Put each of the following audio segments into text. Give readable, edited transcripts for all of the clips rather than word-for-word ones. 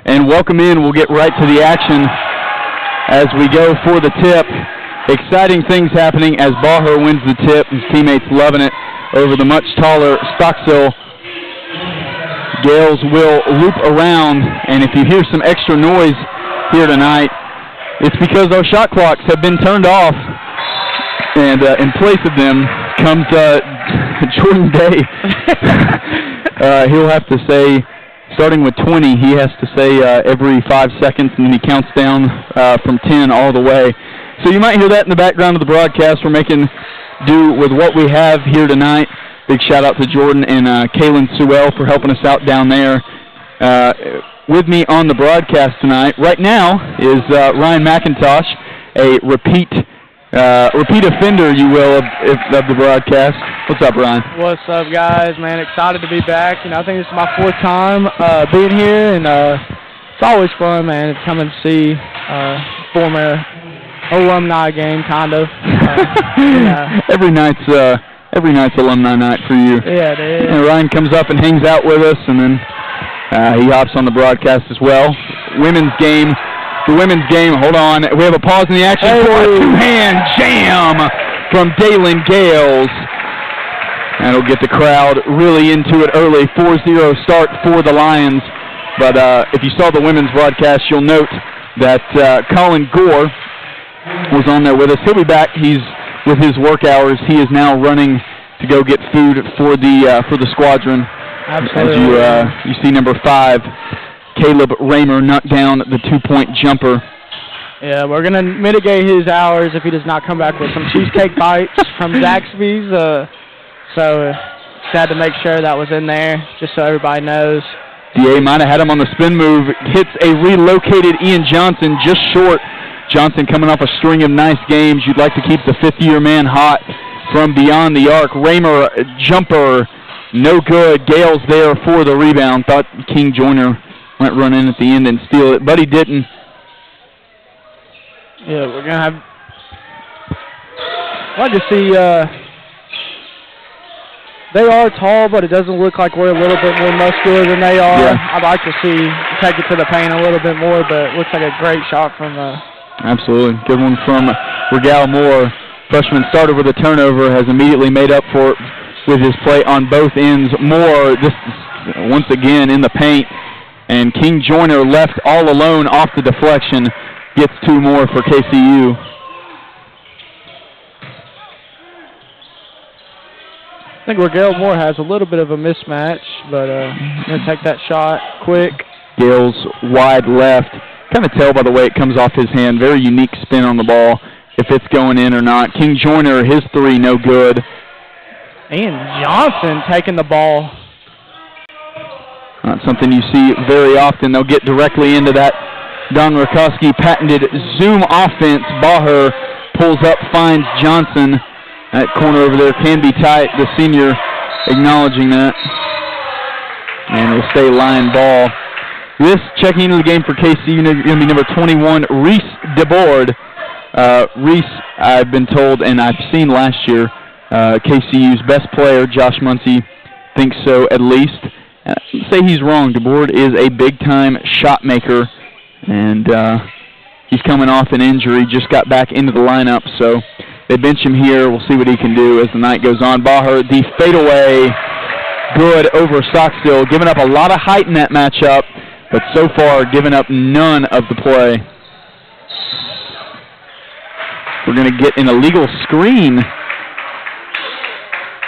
and welcome in. We'll get right to the action as we go for the tip. Exciting things happening as Baher wins the tip. His teammates loving it over the much taller Stocksville. Gales will loop around, and if you hear some extra noise here tonight, it's because those shot clocks have been turned off, and in place of them comes Jordan Day. He'll have to say, starting with 20, he has to say every 5 seconds, and then he counts down from 10 all the way. So you might hear that in the background of the broadcast. We're making do with what we have here tonight. Big shout out to Jordan and Kaylin Sewell for helping us out down there. With me on the broadcast tonight, right now, is Ryan McIntosh, a repeat offender, you will, of the broadcast. What's up, Ryan? What's up, guys? Man, excited to be back. You know, I think this is my 4th time being here, and it's always fun, man, to come and see former alumni game, kind of. Every night's alumni night for you. Yeah, it is. And Ryan comes up and hangs out with us, and then he hops on the broadcast as well. Women's game. The women's game, hold on. We have a pause in the action for a two-hand jam from Dalen Gales. That'll get the crowd really into it early. 4-0 start for the Lions. But if you saw the women's broadcast, you'll note that Colin Gore was on there with us. He'll be back. He's with his work hours. He is now running to go get food for the squadron. Absolutely. As you see number 5. Caleb Raymer knocked down the 2-point jumper. Yeah, we're going to mitigate his hours if he does not come back with some cheesecake bites from Zaxby's. So had to make sure that was in there, just so everybody knows. DA might have had him on the spin move. Hits a relocated Ian Johnson just short. Johnson coming off a string of nice games. You'd like to keep the 5th-year man hot from beyond the arc. Raymer, jumper, no good. Gales there for the rebound. Thought King Joyner might run in at the end and steal it, but he didn't. Yeah, we're going to have... I'd like to see... they are tall, but it doesn't look like we're a little bit more muscular than they are. Yeah. I'd like to see take it to the paint a little bit more, but it looks like a great shot from... Absolutely. Good one from Regal Moore. Freshman started with a turnover, has immediately made up for it with his play on both ends. Moore, just once again in the paint. And King Joyner left all alone off the deflection. Gets 2 more for KCU. I think Regal Moore has a little bit of a mismatch, but going to take that shot quick. Gales wide left. Kind of tell by the way it comes off his hand. Very unique spin on the ball, if it's going in or not. King Joyner, his 3, no good. Ian Johnson taking the ball. Not something you see very often. They'll get directly into that Don Rakowski patented zoom offense. Baher pulls up, finds Johnson. That corner over there can be tight. The senior acknowledging that. And it'll stay Lion ball. This, checking into the game for KCU, going to be number 21, Reese DeBoard. Reese, I've been told, and I've seen last year, KCU's best player, Josh Muncie, thinks so at least. Say he's wrong. DeBoard is a big-time shot maker, and he's coming off an injury, just got back into the lineup, so they bench him here. We'll see what he can do as the night goes on. Baher, the fadeaway, good over Stocksville, giving up a lot of height in that matchup, but so far giving up none of the play. We're going to get an illegal screen.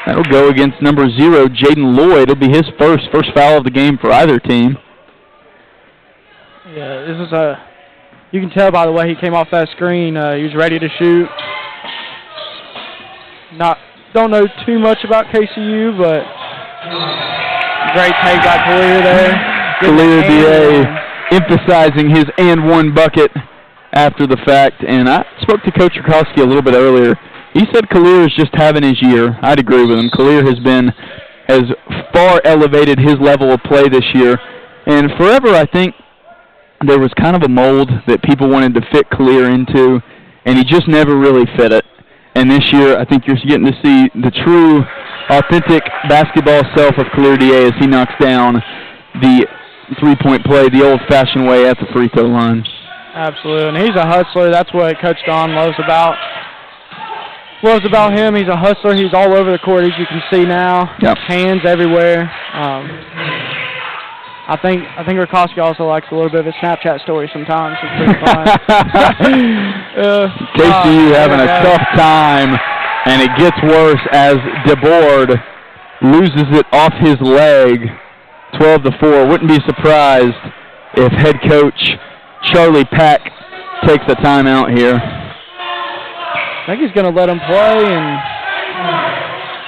That'll go against number 0, Jaden Lloyd. It'll be his first foul of the game for either team. Yeah, this is you can tell by the way he came off that screen. He was ready to shoot. Don't know too much about KCU, but great take by Kalir there. Kalir DA emphasizing his and one bucket after the fact. And I spoke to Coach Rakowski a little bit earlier. He said Kalir is just having his year. I'd agree with him. Kalir has far elevated his level of play this year. And forever, I think, there was kind of a mold that people wanted to fit Kalir into, and he just never really fit it. And this year, I think you're getting to see the true, authentic basketball self of Kalir DA as he knocks down the three-point play the old-fashioned way at the free throw line. Absolutely, and he's a hustler. That's what Coach Don loves about him. He's a hustler. He's all over the court, as you can see now. Yep. Hands everywhere. I think Rakoski also likes a little bit of a Snapchat story sometimes. It's pretty fun. KCU having a tough time, and it gets worse as DeBoard loses it off his leg, 12-4. Wouldn't be surprised if head coach Charlie Pack takes a timeout here. I think he's going to let him play, and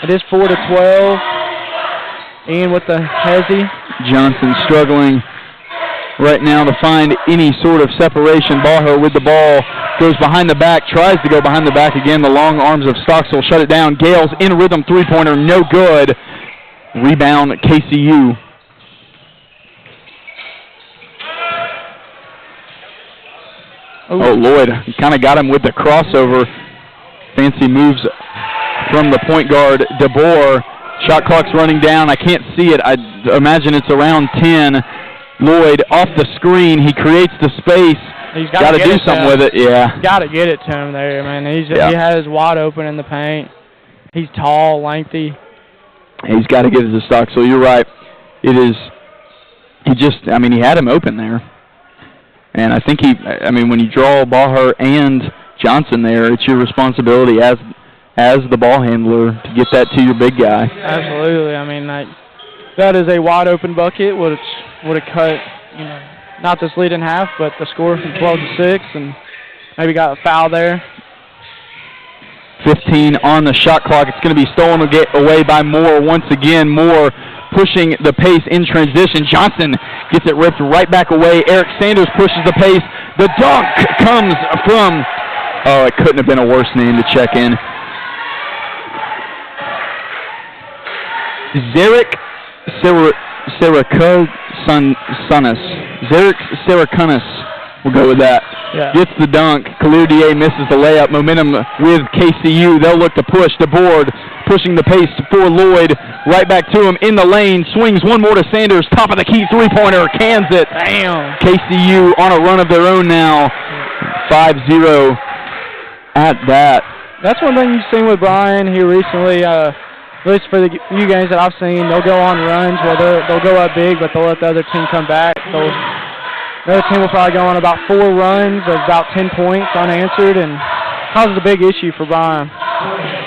it is 4-12. Ian with the hezzy. Johnson struggling right now to find any sort of separation. Baher with the ball, goes behind the back, tries to go behind the back again. The long arms of Stocksville shut it down. Gales in rhythm, three-pointer, no good. Rebound KCU. Oh, Lloyd kind of got him with the crossover. Fancy moves from the point guard, DeBoer. Shot clock's running down. I can't see it. I imagine it's around 10. Lloyd off the screen. He creates the space. He's got to do something with it. Yeah. Got to get it to him there, man. He has wide open in the paint. He's tall, lengthy. He's got to get it to Stocksville. You're right. It is. He had him open there. And I think when you draw Baher and Johnson there, it's your responsibility as the ball handler to get that to your big guy. Absolutely. That is a wide open bucket. Would have cut, not this lead in half, but the score from 12-6, and maybe got a foul there. 15 on the shot clock. It's going to be stolen away by Moore once again. Moore pushing the pace in transition. Johnson gets it ripped right back away. Eric Sanders pushes the pace. The dunk comes from, it couldn't have been a worse name to check in. Zarek Sarakunis. We'll go with that. Yeah. Gets the dunk. Khalil DA misses the layup. Momentum with KCU. They'll look to push. DeBoard pushing the pace for Lloyd. Right back to him in the lane. Swings one more to Sanders. Top of the key three-pointer. Cans it. Damn. KCU on a run of their own now. 5-0 at that. That's one thing you've seen with Bryan here recently. At least for the few games that I've seen, they'll go on runs where they'll go up big, but they'll let the other team come back. The other team will probably go on about 4 runs of about 10 points unanswered, and causes a big issue for Bryan.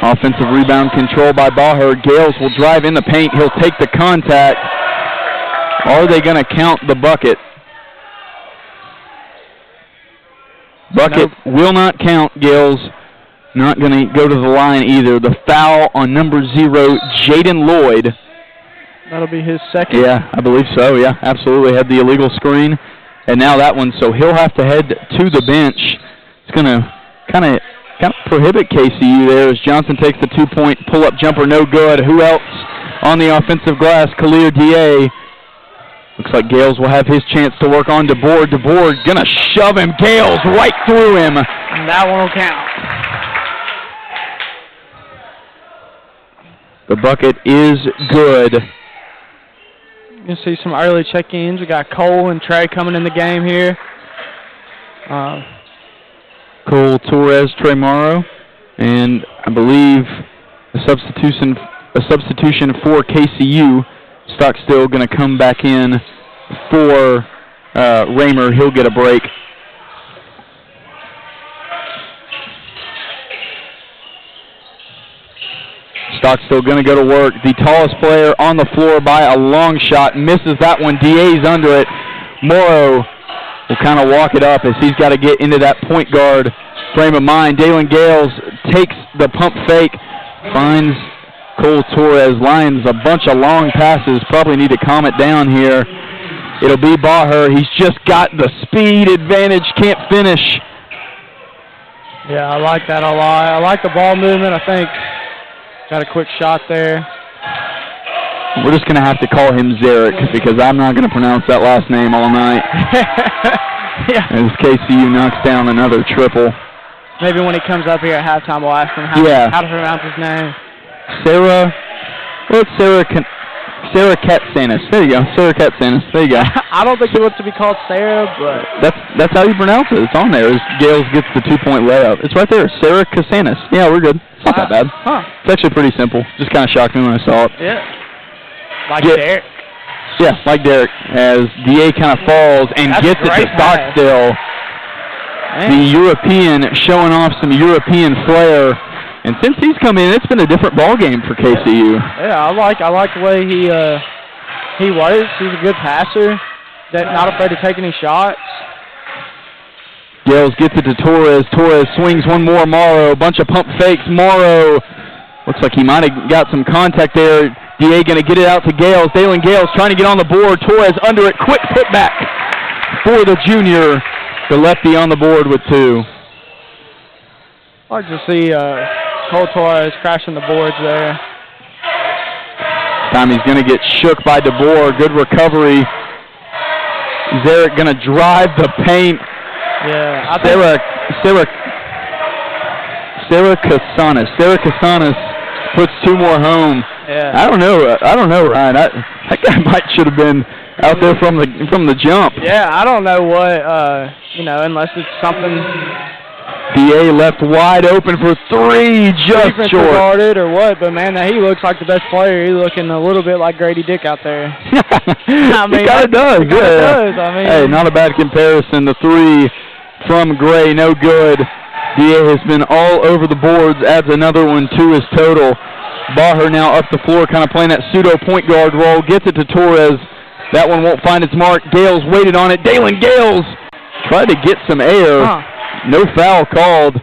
Offensive rebound control by Baher. Gales will drive in the paint. He'll take the contact. Are they going to count the bucket? Bucket will not count. Gales not going to go to the line either. The foul on number 0, Jaden Lloyd. That'll be his second. Yeah, I believe so. Yeah, absolutely. Had the illegal screen. And now that one, so he'll have to head to the bench. It's going to kind of prohibit KCU there as Johnson takes the 2-point pull-up jumper, no good. Who else on the offensive glass? Khalil DA. Looks like Gales will have his chance to work on DeBoard. DeBoard going to shove him. Gales right through him. And that one will count. The bucket is good. You can see some early check-ins. We got Cole and Trey coming in the game here. Cole, Torres, Trey Morrow, and I believe a substitution for KCU. Stockstill going to come back in for Raymer. He'll get a break. Stockstill going to go to work. The tallest player on the floor by a long shot. Misses that one. DA's under it. Morrow will kind of walk it up as he's got to get into that point guard frame of mind. Dalen Gales takes the pump fake. Finds Cole Torres. Lions a bunch of long passes. Probably need to calm it down here. It'll be Baher. He's just got the speed advantage. Can't finish. Yeah, I like that a lot. I like the ball movement, I think. Got a quick shot there. We're just going to have to call him Zarek because I'm not going to pronounce that last name all night. Yeah. As KCU knocks down another triple. Maybe when he comes up here at halftime, we'll ask him how to pronounce his name. Sarah Sarah Katsanis. There you go. Sarah Katsanis. There you go. I don't think he wants to be called Sarah, but that's how you pronounce it. It's on there. Gales gets the 2-point layup. It's right there. Sarah Katsanis. Yeah, we're good. It's not that bad. Huh. It's actually pretty simple. Just kind of shocked me when I saw it. Yeah. Like Derek. Yeah, like Derek. As DA kind of falls and gets it to Stockstill. The European showing off some European flair. And since he's come in, it's been a different ball game for KCU. Yeah, I like the way he works. He's a good passer. Not afraid to take any shots. Gales gets it to Torres. Torres swings one more. Morrow, a bunch of pump fakes. Morrow looks like he might have got some contact there. DA going to get it out to Gales. Dalen Gales trying to get on the board. Torres under it. Quick putback for the junior. The lefty on the board with 2. I like to see Cole Torres crashing the boards there. This time he's going to get shook by DeBoer. Good recovery. Zarek going to drive the paint. Yeah, Sarah Casanas puts 2 more home. Yeah. I don't know, Ryan. That guy might should have been out there from the jump. Yeah, I don't know what unless it's something. DA left wide open for 3, just short. Guarded or what? But man, he looks like the best player. He's looking a little bit like Grady Dick out there. I mean, he kind of does. I mean, hey, not a bad comparison. The 3 from Gray, no good. DA has been all over the boards. Adds another one to his total. Baher now up the floor, kind of playing that pseudo point guard role. Gets it to Torres. That one won't find its mark. Gales waited on it. Dalen Gales tried to get some air. No foul called.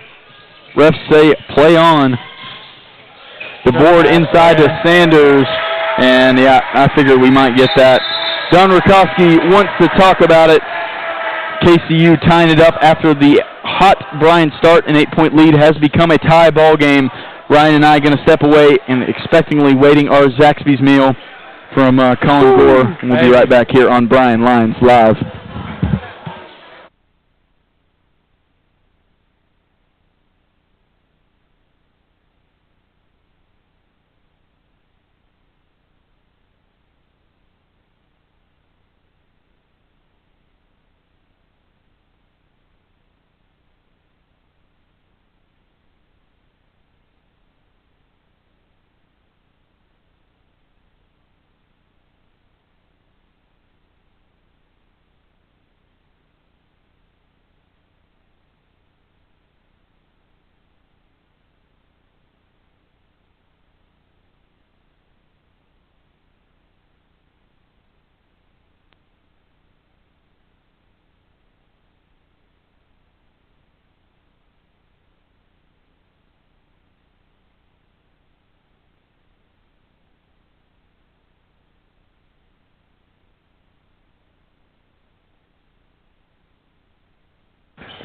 Refs say play on. The board inside to Sanders. And, yeah, I figured we might get that. Don Rakowski wants to talk about it. KCU tying it up after the hot Bryan start. An 8-point lead has become a tie ball game. Ryan and I are going to step away and expectingly waiting our Zaxby's meal from Colin Gore. And we'll be right back here on Bryan Lines Live.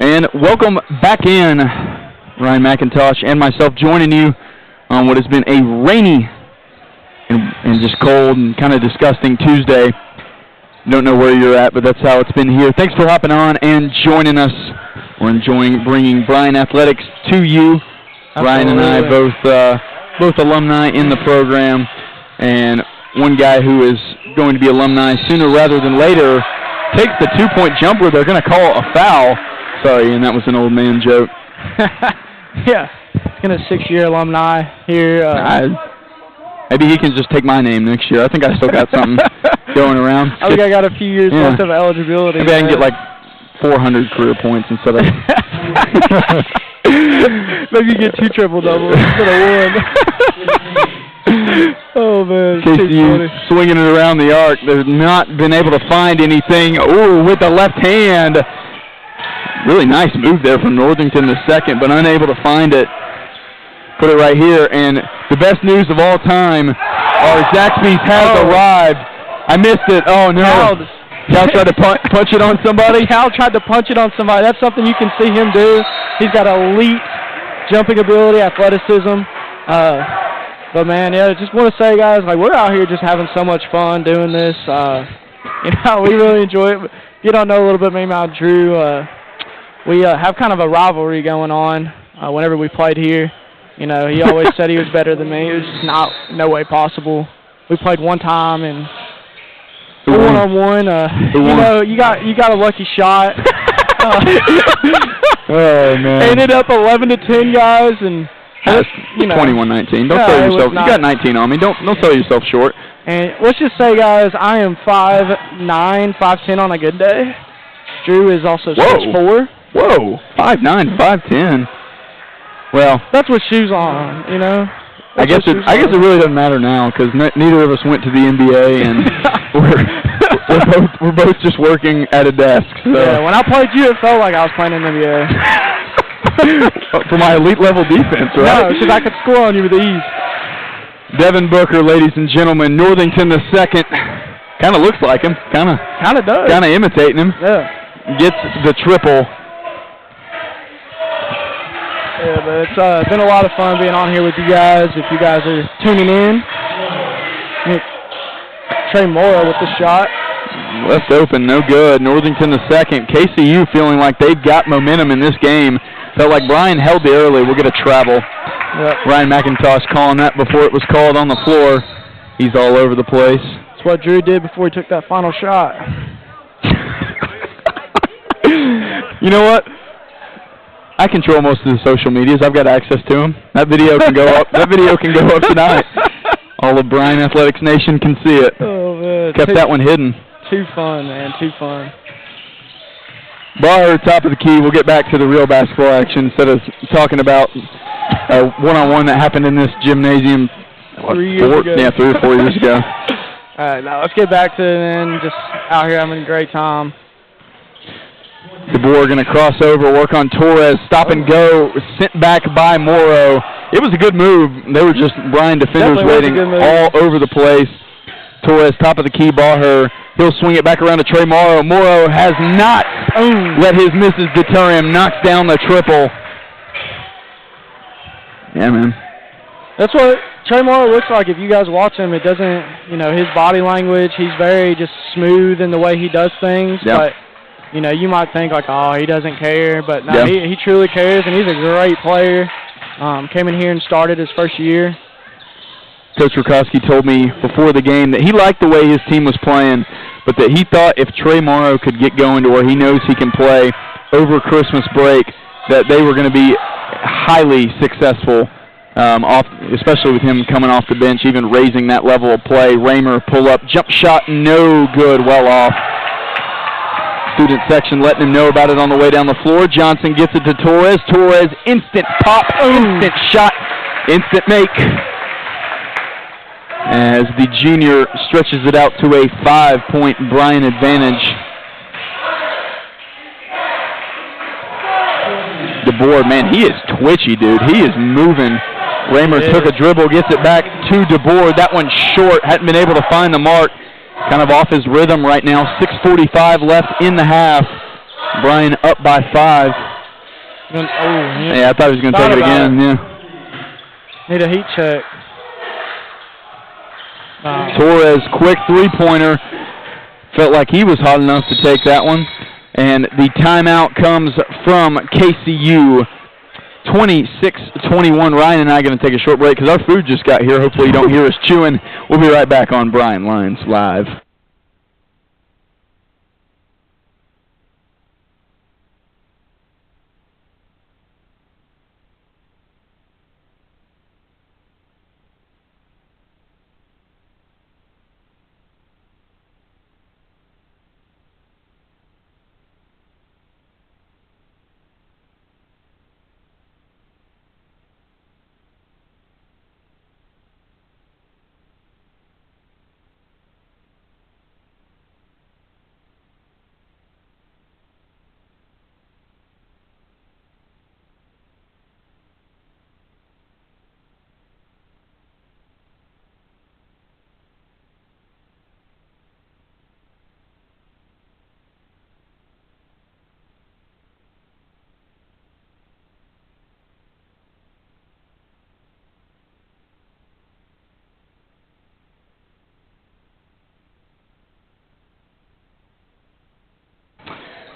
And welcome back in, Ryan McIntosh and myself joining you on what has been a rainy and just cold and kind of disgusting Tuesday. Don't know where you're at, but that's how it's been here. Thanks for hopping on and joining us. We're enjoying bringing Bryan Athletics to you. Ryan and I both alumni in the program, and one guy who is going to be alumni sooner rather than later takes the 2-point jumper. They're going to call a foul. Sorry, and that was an old man joke. Yeah, he's going to 6-year alumni here. Maybe he can just take my name next year. I think I still got something going around. I think I got a few years left of eligibility. Maybe I can get like 400 career points instead of... Maybe you get 2 triple-doubles instead of 1. Oh, man. KCU swinging it around the arc. They've not been able to find anything. Ooh, with the left hand. Really nice move there from Northington the second, but unable to find it. Put it right here, and the best news of all time, our Zaxby's has arrived. I missed it. Oh, no. Cal tried to punch it on somebody? Cal tried to punch it on somebody. That's something you can see him do. He's got elite jumping ability, athleticism. But, man, yeah, just want to say, guys, like, we're out here just having so much fun doing this. We really enjoy it. If you don't know a little bit maybe about Drew, we have kind of a rivalry going on whenever we played here. You know, he always said he was better than me. It was just no way possible. we played one time and Who won? one-on-one. Who You won? know, you got a lucky shot. Oh man! Ended up 11-10 guys, and That's you know, 21-19. Don't no, sell it was yourself. You not. got 19 on me. Don't sell yourself short. And let's just say, guys, I am 5'9", 5'10" on a good day. Drew is also 6'4". Whoa! 5'9", 5'10". Well, that's with shoes on, you know. I guess it really doesn't matter now because neither of us went to the NBA, and we're both just working at a desk. So. Yeah, when I played you, it felt like I was playing in the NBA. For my elite level defense, right? No, because I could score on you with ease. Devin Booker, ladies and gentlemen, Northington the second. Kind of looks like him. Kind of does. Kind of imitating him. Yeah. Gets the triple. Yeah, but it's been a lot of fun being on here with you guys. If you guys are tuning in, Trey Mora with the shot. Left open, no good. Northington the second. KCU feeling like they've got momentum in this game. Felt like Bryan held the early. We'll get a travel. Yep. Ryan McIntosh calling that before it was called on the floor. He's all over the place. That's what Drew did before he took that final shot. You know what? I control most of the social medias. I've got access to them. That video can go up. That video can go up tonight. All of Bryan Athletics Nation can see it. Oh man, kept that one hidden. Too fun, man. Too fun. Bar, top of the key. We'll get back to the real basketball action instead of talking about a one-on-one that happened in this gymnasium 3 years ago. Yeah, 3 or 4 years ago. All right, now let's get back to it, man. Just out here having a great time. DeBoer going to cross over, work on Torres, stop and go, sent back by Morrow. It was a good move. They were just Bryan defenders waiting all over the place. Torres, top of the key, Baher. He'll swing it back around to Trey Morrow. Morrow has not let his misses deter him. Knocks down the triple. Yeah, man. That's what Trey Morrow looks like. If you guys watch him, it doesn't, you know, his body language, he's very just smooth in the way he does things. Yep. But, you know, you might think like, oh, he doesn't care. But, no, yep. he truly cares, and he's a great player. Came in here and started his first year. Coach Rakowski told me before the game that he liked the way his team was playing, but that he thought if Trey Morrow could get going to where he knows he can play over Christmas break, that they were going to be highly successful, especially with him coming off the bench, even raising that level of play. Raymer, pull up, jump shot, no good, well off. Student section letting him know about it on the way down the floor. Johnson gets it to Torres. Torres, instant pop, instant shot, instant make. As the junior stretches it out to a 5-point Bryan advantage. DeBoer, man, he is twitchy, dude. He is moving. Raymer took a dribble, gets it back to DeBoer. That one's short, hadn't been able to find the mark. Kind of off his rhythm right now. 6:45 left in the half. Bryan up by 5. Yeah, I thought he was going to take it again. Yeah. Need a heat check. Torres, quick three-pointer. Felt like he was hot enough to take that one. And the timeout comes from KCU. 26-21. Ryan and I are going to take a short break because our food just got here. Hopefully you don't hear us chewing. We'll be right back on Bryan Lions Live.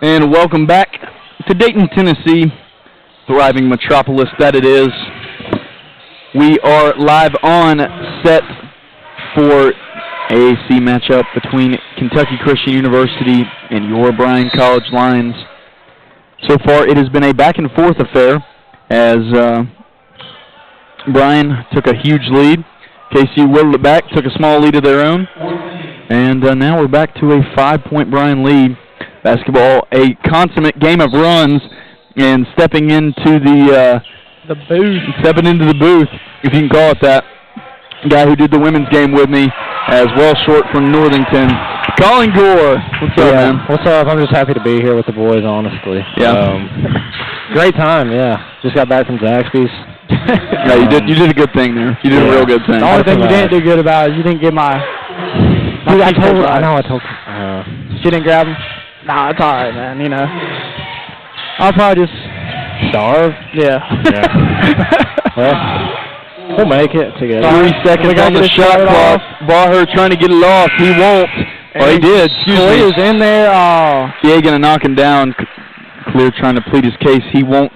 And welcome back to Dayton, Tennessee, thriving metropolis that it is. We are live on set for AAC matchup between Kentucky Christian University and your Bryan College Lions. So far, it has been a back-and-forth affair as Bryan took a huge lead. KCU whittled it back, took a small lead of their own. And now we're back to a 5-point Bryan lead. Basketball, a consummate game of runs, and stepping into the booth. Stepping into the booth, if you can call it that. Guy who did the women's game with me, as well short from Northington. Colin Gore. What's up, man? What's up? I'm just happy to be here with the boys, honestly. Yeah. Great time, yeah. Just got back from Zaxby's. Yeah, you did a good thing there. You did a real good thing. The only thing you didn't do good about is you didn't get my Dude, I told She didn't grab him? Nah, it's all right, man, you know. I'll probably just starve. Yeah. Well, we'll make it together. 3 seconds on the shot clock. Baher trying to get it off. He won't. Oh, he did. Excuse me. He was in there. Oh. Yeah, going to knock him down. Clear trying to plead his case. He won't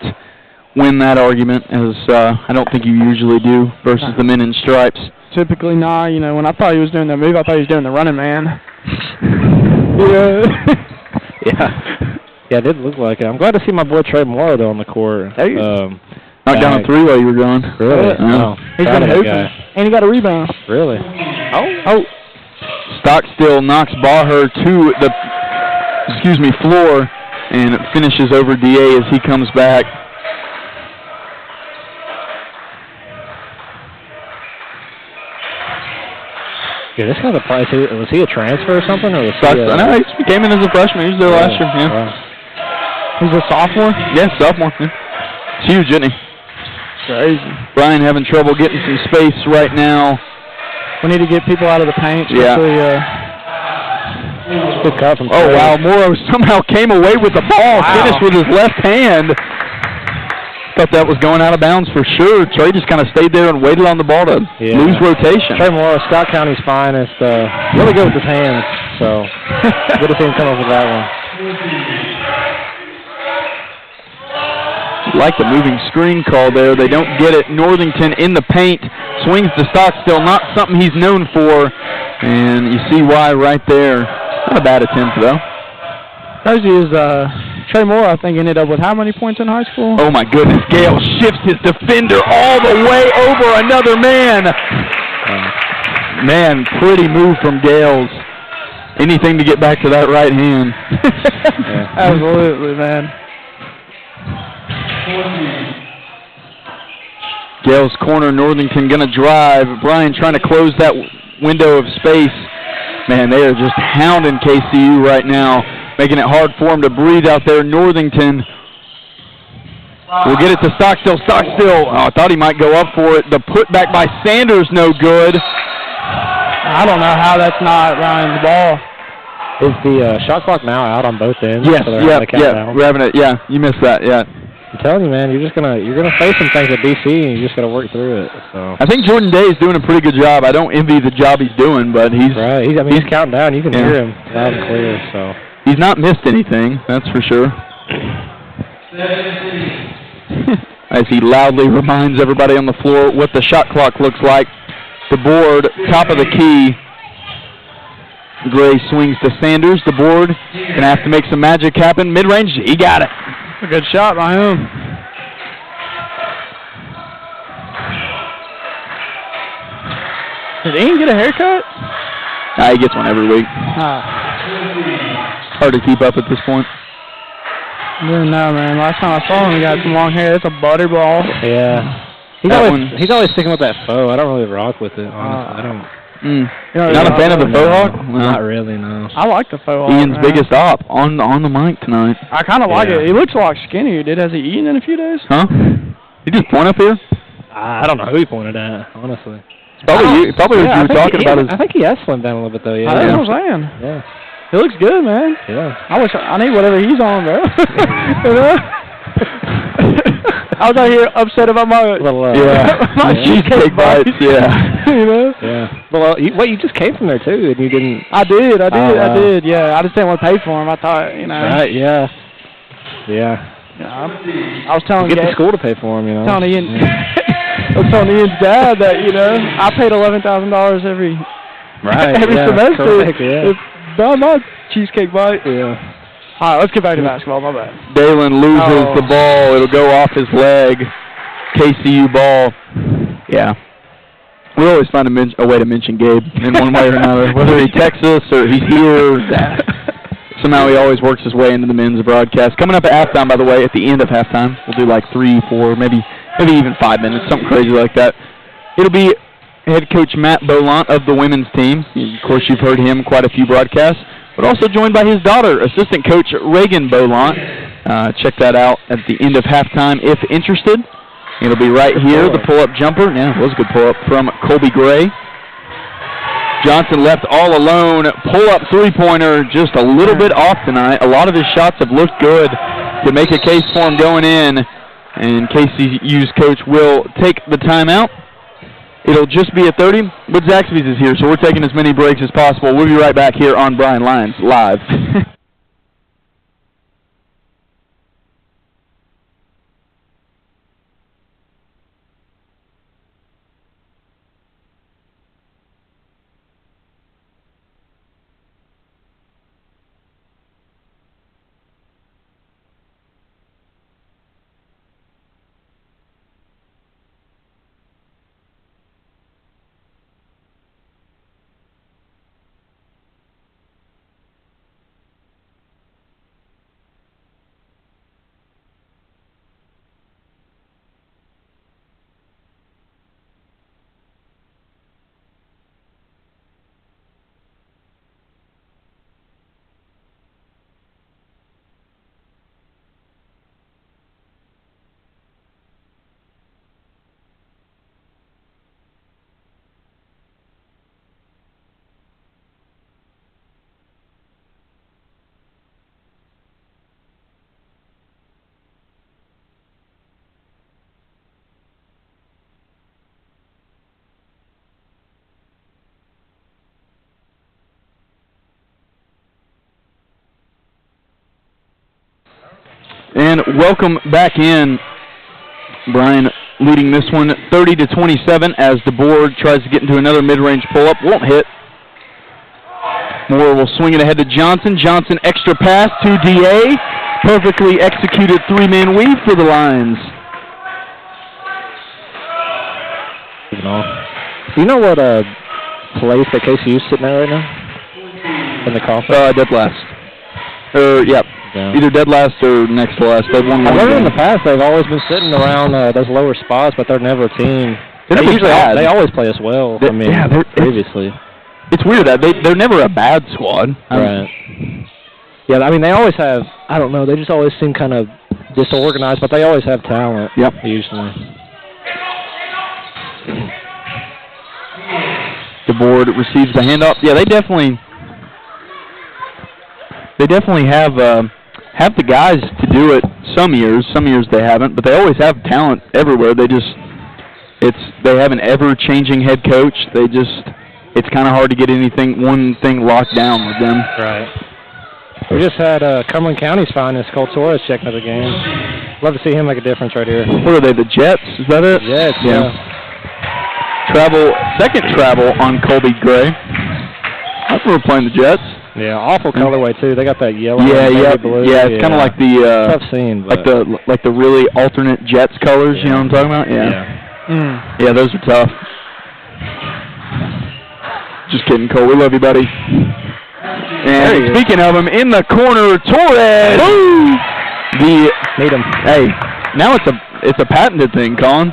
win that argument, as I don't think you usually do versus the men in stripes. Typically not. You know, when I thought he was doing the move, I thought he was doing the running man. Yeah, it did look like it. I'm glad to see my boy Trey Moore, though, on the court. Knocked down a 3 while you were gone. Really? Yeah. He's been hooping. And he got a rebound. Really? Oh. Stockstill knocks Baher to the, floor, and it finishes over DA as he comes back. Yeah, this guy's was he a transfer or something? Or was No, he came in as a freshman. He was there last year. Yeah. Wow. He's a sophomore? Yeah, sophomore. Yeah. It's huge, isn't he? Crazy. Bryan having trouble getting some space right now. We need to get people out of the paint. Yeah. Good cut from Trey. Oh, wow. Morrow somehow came away with the ball, finished with his left hand. Thought that was going out of bounds for sure. Trey just kind of stayed there and waited on the ball to lose rotation. Trey Moore, Scott County's finest. Really good with his hands, so good to see him come up with that one. Like the moving screen call there. They don't get it. Northington in the paint. Swings to Stockstill. Not something he's known for. And you see why right there. Not a bad attempt, though. Crazy is Trey Moore, I think, ended up with how many points in high school? Oh, my goodness. Gale shifts his defender all the way over another man. Man, pretty move from Gales. Anything to get back to that right hand. Absolutely, man. Gales corner, Northington going to drive. Bryan trying to close that window of space. Man, they are just hounding KCU right now, making it hard for them to breathe out there. Northington will get it to Stockstill. Stockstill, I thought he might go up for it. The putback by Sanders, no good. I don't know how that's not Ryan's ball. Is the shot clock now out on both ends? Yes, so we're having it. Yeah, you missed that. Yeah. I'm telling you, man, you're gonna face some things at BC, and you just gotta work through it. So I think Jordan Day is doing a pretty good job. I don't envy the job he's doing, but he's right. He's counting down. You can hear him loud and clear. So he's not missed anything. That's for sure. As he loudly reminds everybody on the floor what the shot clock looks like. The board, top of the key. Gray swings to Sanders. The board gonna have to make some magic happen. Mid-range, he got it. A good shot by him. Did Ian get a haircut? He gets one every week. Hard to keep up at this point. I don't know, man. Last time I saw him, he got some long hair. It's a butterball. Yeah. He's always sticking with that faux. I don't really rock with it, honestly. I don't. Not a fan of the faux hawk? No. Not really, no. I like the faux hawk. Ian's biggest op on the mic tonight. I kind of like it. He looks a lot skinnier, dude. Has he eaten in a few days? Huh? He just point up here? I don't know who he pointed at, honestly. Probably what you were talking about. I think he has slimmed down a little bit, though, yeah. That's what I'm saying. Yeah. He looks good, man. Yeah. I need whatever he's on, bro. You know? I was out here upset about my my cheesecake bites. Yeah. You know? Yeah. Well, you just came from there too, and you didn't. I did. Yeah, I just didn't want to pay for them. I thought, you know. Right. Yeah. Yeah. I was telling get to school to pay for them, you know. I was telling Ian's dad that I paid $11,000 every Right. every semester. Correct, yeah. It's not my cheesecake bite. Yeah. All right, let's get back to basketball. My bad. Dalen loses the ball. It'll go off his leg. KCU ball. Yeah. We always find a way to mention Gabe in one way or another. Whether he texts us or he's here, somehow he always works his way into the men's broadcast. Coming up at halftime, by the way, at the end of halftime, we'll do like 3, 4, maybe even 5 minutes, something crazy like that. It'll be head coach Matt Bolant of the women's team. Of course, you've heard him quite a few broadcasts, but also joined by his daughter, assistant coach Reagan Bolant. Check that out at the end of halftime if interested. It'll be right here, the pull-up jumper. Yeah, it was a good pull-up from Colby Gray. Johnson left all alone. Pull-up three-pointer just a little bit off tonight. A lot of his shots have looked good to make a case for him going in. And KCU's coach will take the timeout. It'll just be a 30, but Zaxby's is here, so we're taking as many breaks as possible. We'll be right back here on Bryan Lions Live. And welcome back in. Bryan leading this one 30-27 as DeBoer tries to get into another mid-range pull-up. Won't hit. Moore will swing it ahead to Johnson. Johnson extra pass to DA. Perfectly executed three-man weave for the Lions. Do you know what place that KCU's sitting at right now? In the conference? Dead last. Yep. Yeah. Either dead last or next to last. They've won one game. In the past, they've always been sitting around those lower spots, but they're never a team. They always play us well. Previously. It's weird that they're never a bad squad. Right. Yeah, I mean, they always have, I don't know, they just always seem kind of disorganized, but they always have talent. Yep. Usually. The board receives the handoff. Yeah, they definitely have the guys to do it some years they haven't, but they always have talent everywhere. They have an ever-changing head coach. It's kind of hard to get one thing locked down with them. Right. We just had Cumberland County's finest, Cole Torres, checking out the game. Love to see him make a difference right here. What are they, the Jets? Is that it? Jets, yeah. Second travel on Colby Gray. I remember playing the Jets. Yeah, awful colorway too. They got that yellow. Blue. Yeah, it's kind of like the tough scene, but like the really alternate Jets colors. You know what I'm talking about? Yeah. Yeah, those are tough. Just kidding, Cole. We love you, buddy. And speaking of him, in the corner, Torres. Need him. Hey, now it's a patented thing, Colin.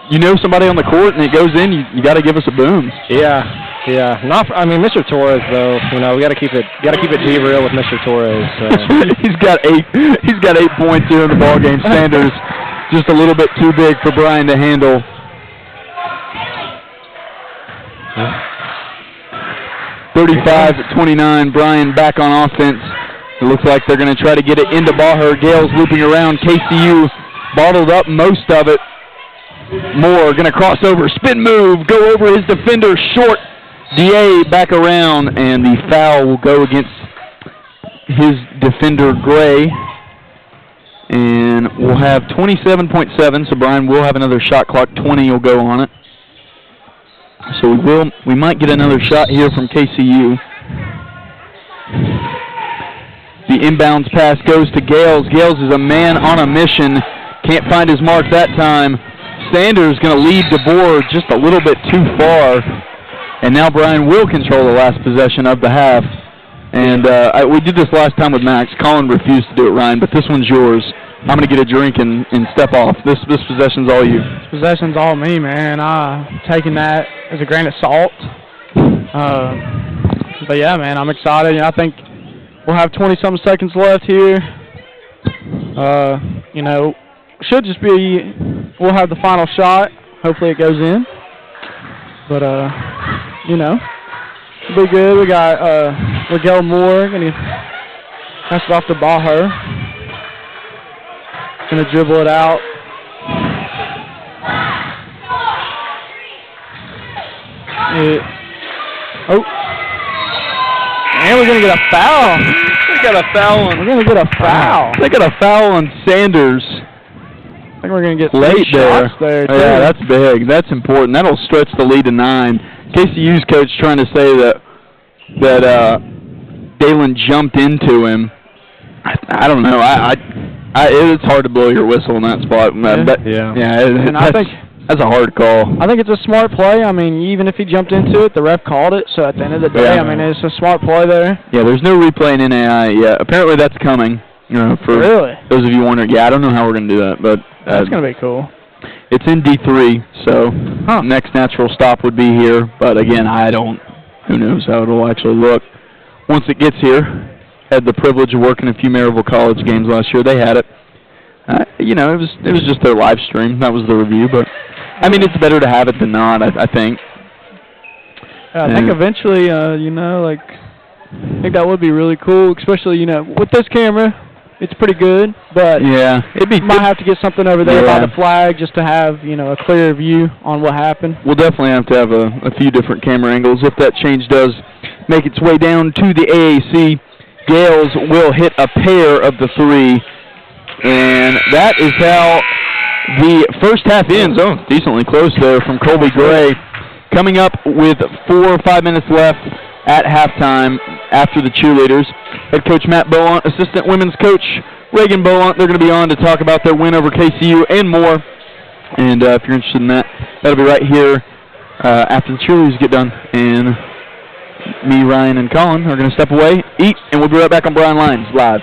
You know somebody on the court and it goes in, you got to give us a boom. Yeah. Mr. Torres though, we got to keep it G real with Mr. Torres. So. He's got 8 points here in the ball game. Sanders just a little bit too big for Bryan to handle. 35-29, Bryan back on offense. It looks like they're going to try to get it into Baher. Gales looping around. KCU bottled up most of it. Moore going to cross over, spin move, go over his defender, short. DA back around, and the foul will go against his defender, Gray. And we'll have 27.7, so Bryan will have another shot clock. 20 will go on it. So we might get another shot here from KCU. The inbounds pass goes to Gales. Gales is a man on a mission. Can't find his mark that time. Sanders going to lead the board just a little bit too far. And now Bryan will control the last possession of the half. And we did this last time with Max. Colin refused to do it, Ryan, but this one's yours. I'm going to get a drink and step off. This possession's all you. This possession's all me, man. Taking that as a grain of salt. But, yeah, man, I'm excited. You know, I think we'll have 20-some seconds left here. You know, should just be, we'll have the final shot. Hopefully it goes in. But, you know, it'll be good. We got Miguel Moore going to pass it off to Baher. Going to dribble it out. And we're going to get a foul. They got a foul on. We're going to get a foul. They got a foul on Sanders. I think we're going to get late there. There yeah, that's big. That's important. That'll stretch the lead to 9. KCU's coach trying to say that Dalen jumped into him. I don't know. It's hard to blow your whistle in that spot. That's a hard call. I think it's a smart play. I mean, even if he jumped into it, the ref called it. So at the end of the day, I mean, it's a smart play there. Yeah, there's no replay in NAI yet. Apparently that's coming. You know, for those of you wondering, I don't know how we're going to do that, but that's going to be cool. It's in D3, so next natural stop would be here. But again, who knows how it'll actually look. Once it gets here, had the privilege of working a few Maryville College games last year. They had it. You know, it was just their live stream. That was the review, but I mean, it's better to have it than not, I think. I think eventually, you know, like, I think that would be really cool, especially, you know, with this camera. It's pretty good, but yeah, might have to get something over there by the flag just to have, you know, a clear view on what happened. We'll definitely have to have a few different camera angles if that change does make its way down to the AAC. Gales will hit a pair of the 3, and that is how the first half ends. Oh, decently close there from Colby Gray. Coming up with 4 or 5 minutes left at halftime after the cheerleaders. Head coach Matt Bolant, assistant women's coach Reagan Bolant. They're going to be on to talk about their win over KCU and more. And if you're interested in that, that'll be right here after the cheerleaders get done. And me, Ryan, and Colin are going to step away, eat, and we'll be right back on Bryan Lines Live.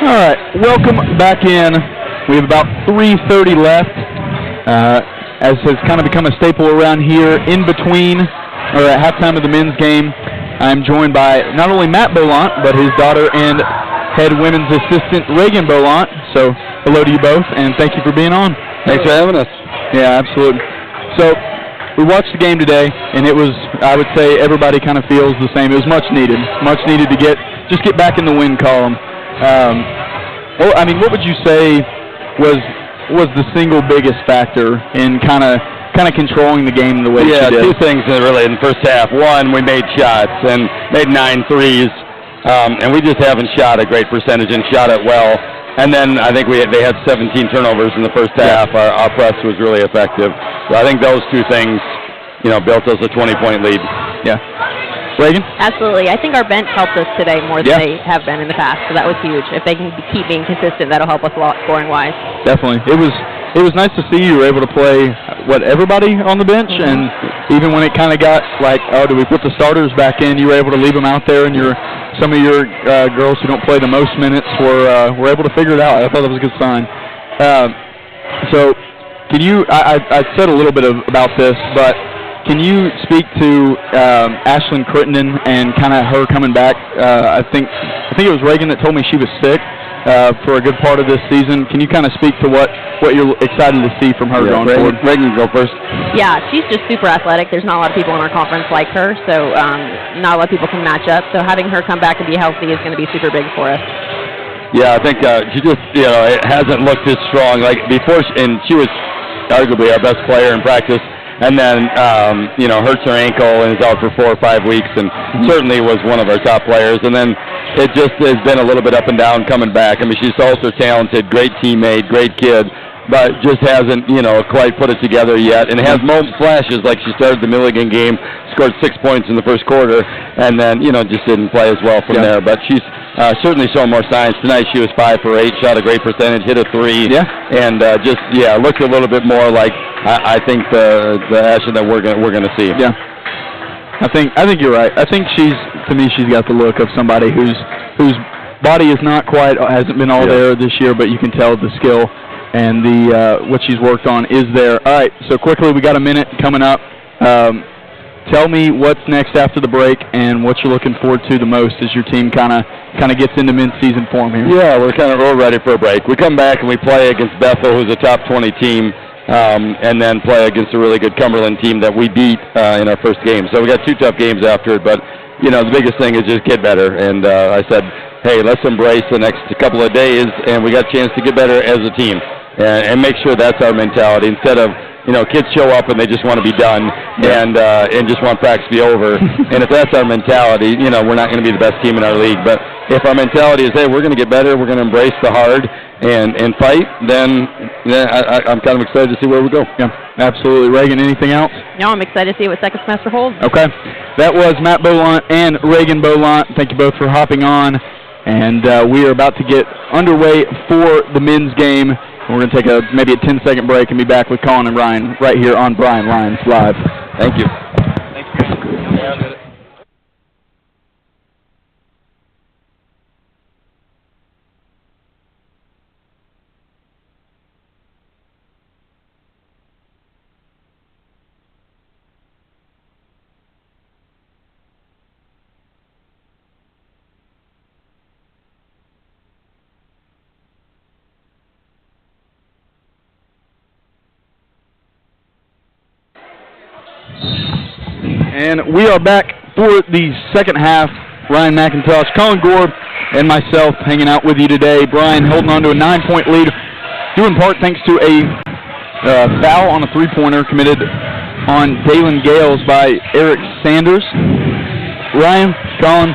All right, welcome back in. We have about 3:30 left. As has kind of become a staple around here, in between, or at halftime of the men's game, I'm joined by not only Matt Beaulant, but his daughter and head women's assistant, Reagan Beaulant. So, hello to you both, and thank you for being on. Thanks for having us. Yeah, absolutely. So, we watched the game today, and it was, I would say, everybody kind of feels the same. It was much needed to get back in the win column. Well, I mean, what would you say was the single biggest factor in kind of controlling the game the way you did? Yeah, two things really in the first half. One, we made shots and made 9 threes, and we just haven't shot a great percentage and shot it well. And then I think they had 17 turnovers in the first half. Our press was really effective. So I think those two things, built us a 20-point lead. Yeah. Reagan? Absolutely. I think our bench helped us today more than they have been in the past, so that was huge. If they can keep being consistent, that'll help us a lot scoring-wise. Definitely. It was nice to see you were able to play, everybody on the bench, and even when it kind of got like, oh, do we put the starters back in, you were able to leave them out there, and some of your girls who don't play the most minutes were able to figure it out. I thought that was a good sign. So, can you, I said a little bit about this, but can you speak to Ashlyn Crittenden and kind of her coming back? I think it was Reagan that told me she was sick for a good part of this season. Can you kind of speak to what you're excited to see from her going forward? Reagan, go first. Yeah, she's just super athletic. There's not a lot of people in our conference like her, so not a lot of people can match up. So having her come back and be healthy is going to be super big for us. Yeah, I think she just, it hasn't looked as strong. Like before, and she was arguably our best player in practice. And then, hurts her ankle and is out for 4 or 5 weeks, and certainly was one of our top players. And then it just has been a little bit up and down coming back. I mean, she's also talented, great teammate, great kid, but just hasn't, quite put it together yet. And has flashes, like she started the Milligan game, scored 6 points in the first quarter, and then, just didn't play as well from there. But she's certainly showing more signs. Tonight she was 5 for 8, shot a great percentage, hit a 3, and looked a little bit more like I think the Ashlyn that we're gonna see. Yeah, I think you're right. I think she's got the look of somebody whose body is not quite, hasn't been all there this year, but you can tell the skill and the what she's worked on is there. All right, so quickly, we got a minute coming up. Tell me what's next after the break and what you're looking forward to the most as your team kind of gets into mid-season form here. Yeah, we're ready for a break. We come back and we play against Bethel, who's a top 20 team, and then play against a really good Cumberland team that we beat in our first game. So we got 2 tough games after it, but the biggest thing is just get better. And I said, hey, let's embrace the next couple of days, and we got a chance to get better as a team and make sure that's our mentality instead of kids show up and they just want to be done and just want practice to be over. And if that's our mentality, we're not going to be the best team in our league. But if our mentality is, hey, we're going to get better, we're going to embrace the hard and fight, then I'm kind of excited to see where we go. Yeah, absolutely. Reagan, anything else? No, I'm excited to see what second semester holds. Okay. That was Matt Beaulant and Reagan Beaulant. Thank you both for hopping on. And we are about to get underway for the men's game. We're going to take maybe a 10-second break and be back with Colin and Ryan right here on Bryan Lions Live. Thank you. Thank you. And we are back for the second half. Ryan McIntosh, Colin Gore, and myself hanging out with you today. Bryan holding on to a 9-point lead, due in part thanks to a foul on a three-pointer committed on Dalen Gales by Eric Sanders. Ryan, Colin,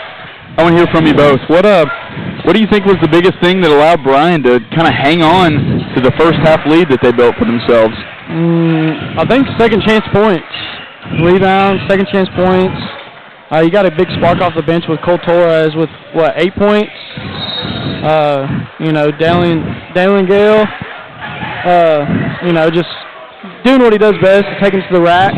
I want to hear from you both. What do you think was the biggest thing that allowed Bryan to kind of hang on to the first half lead that they built for themselves? I think second chance points. Rebounds, second chance points. You got a big spark off the bench with Cole Torres with, 8 points? Dalen Gale, just doing what he does best, taking it to the rack,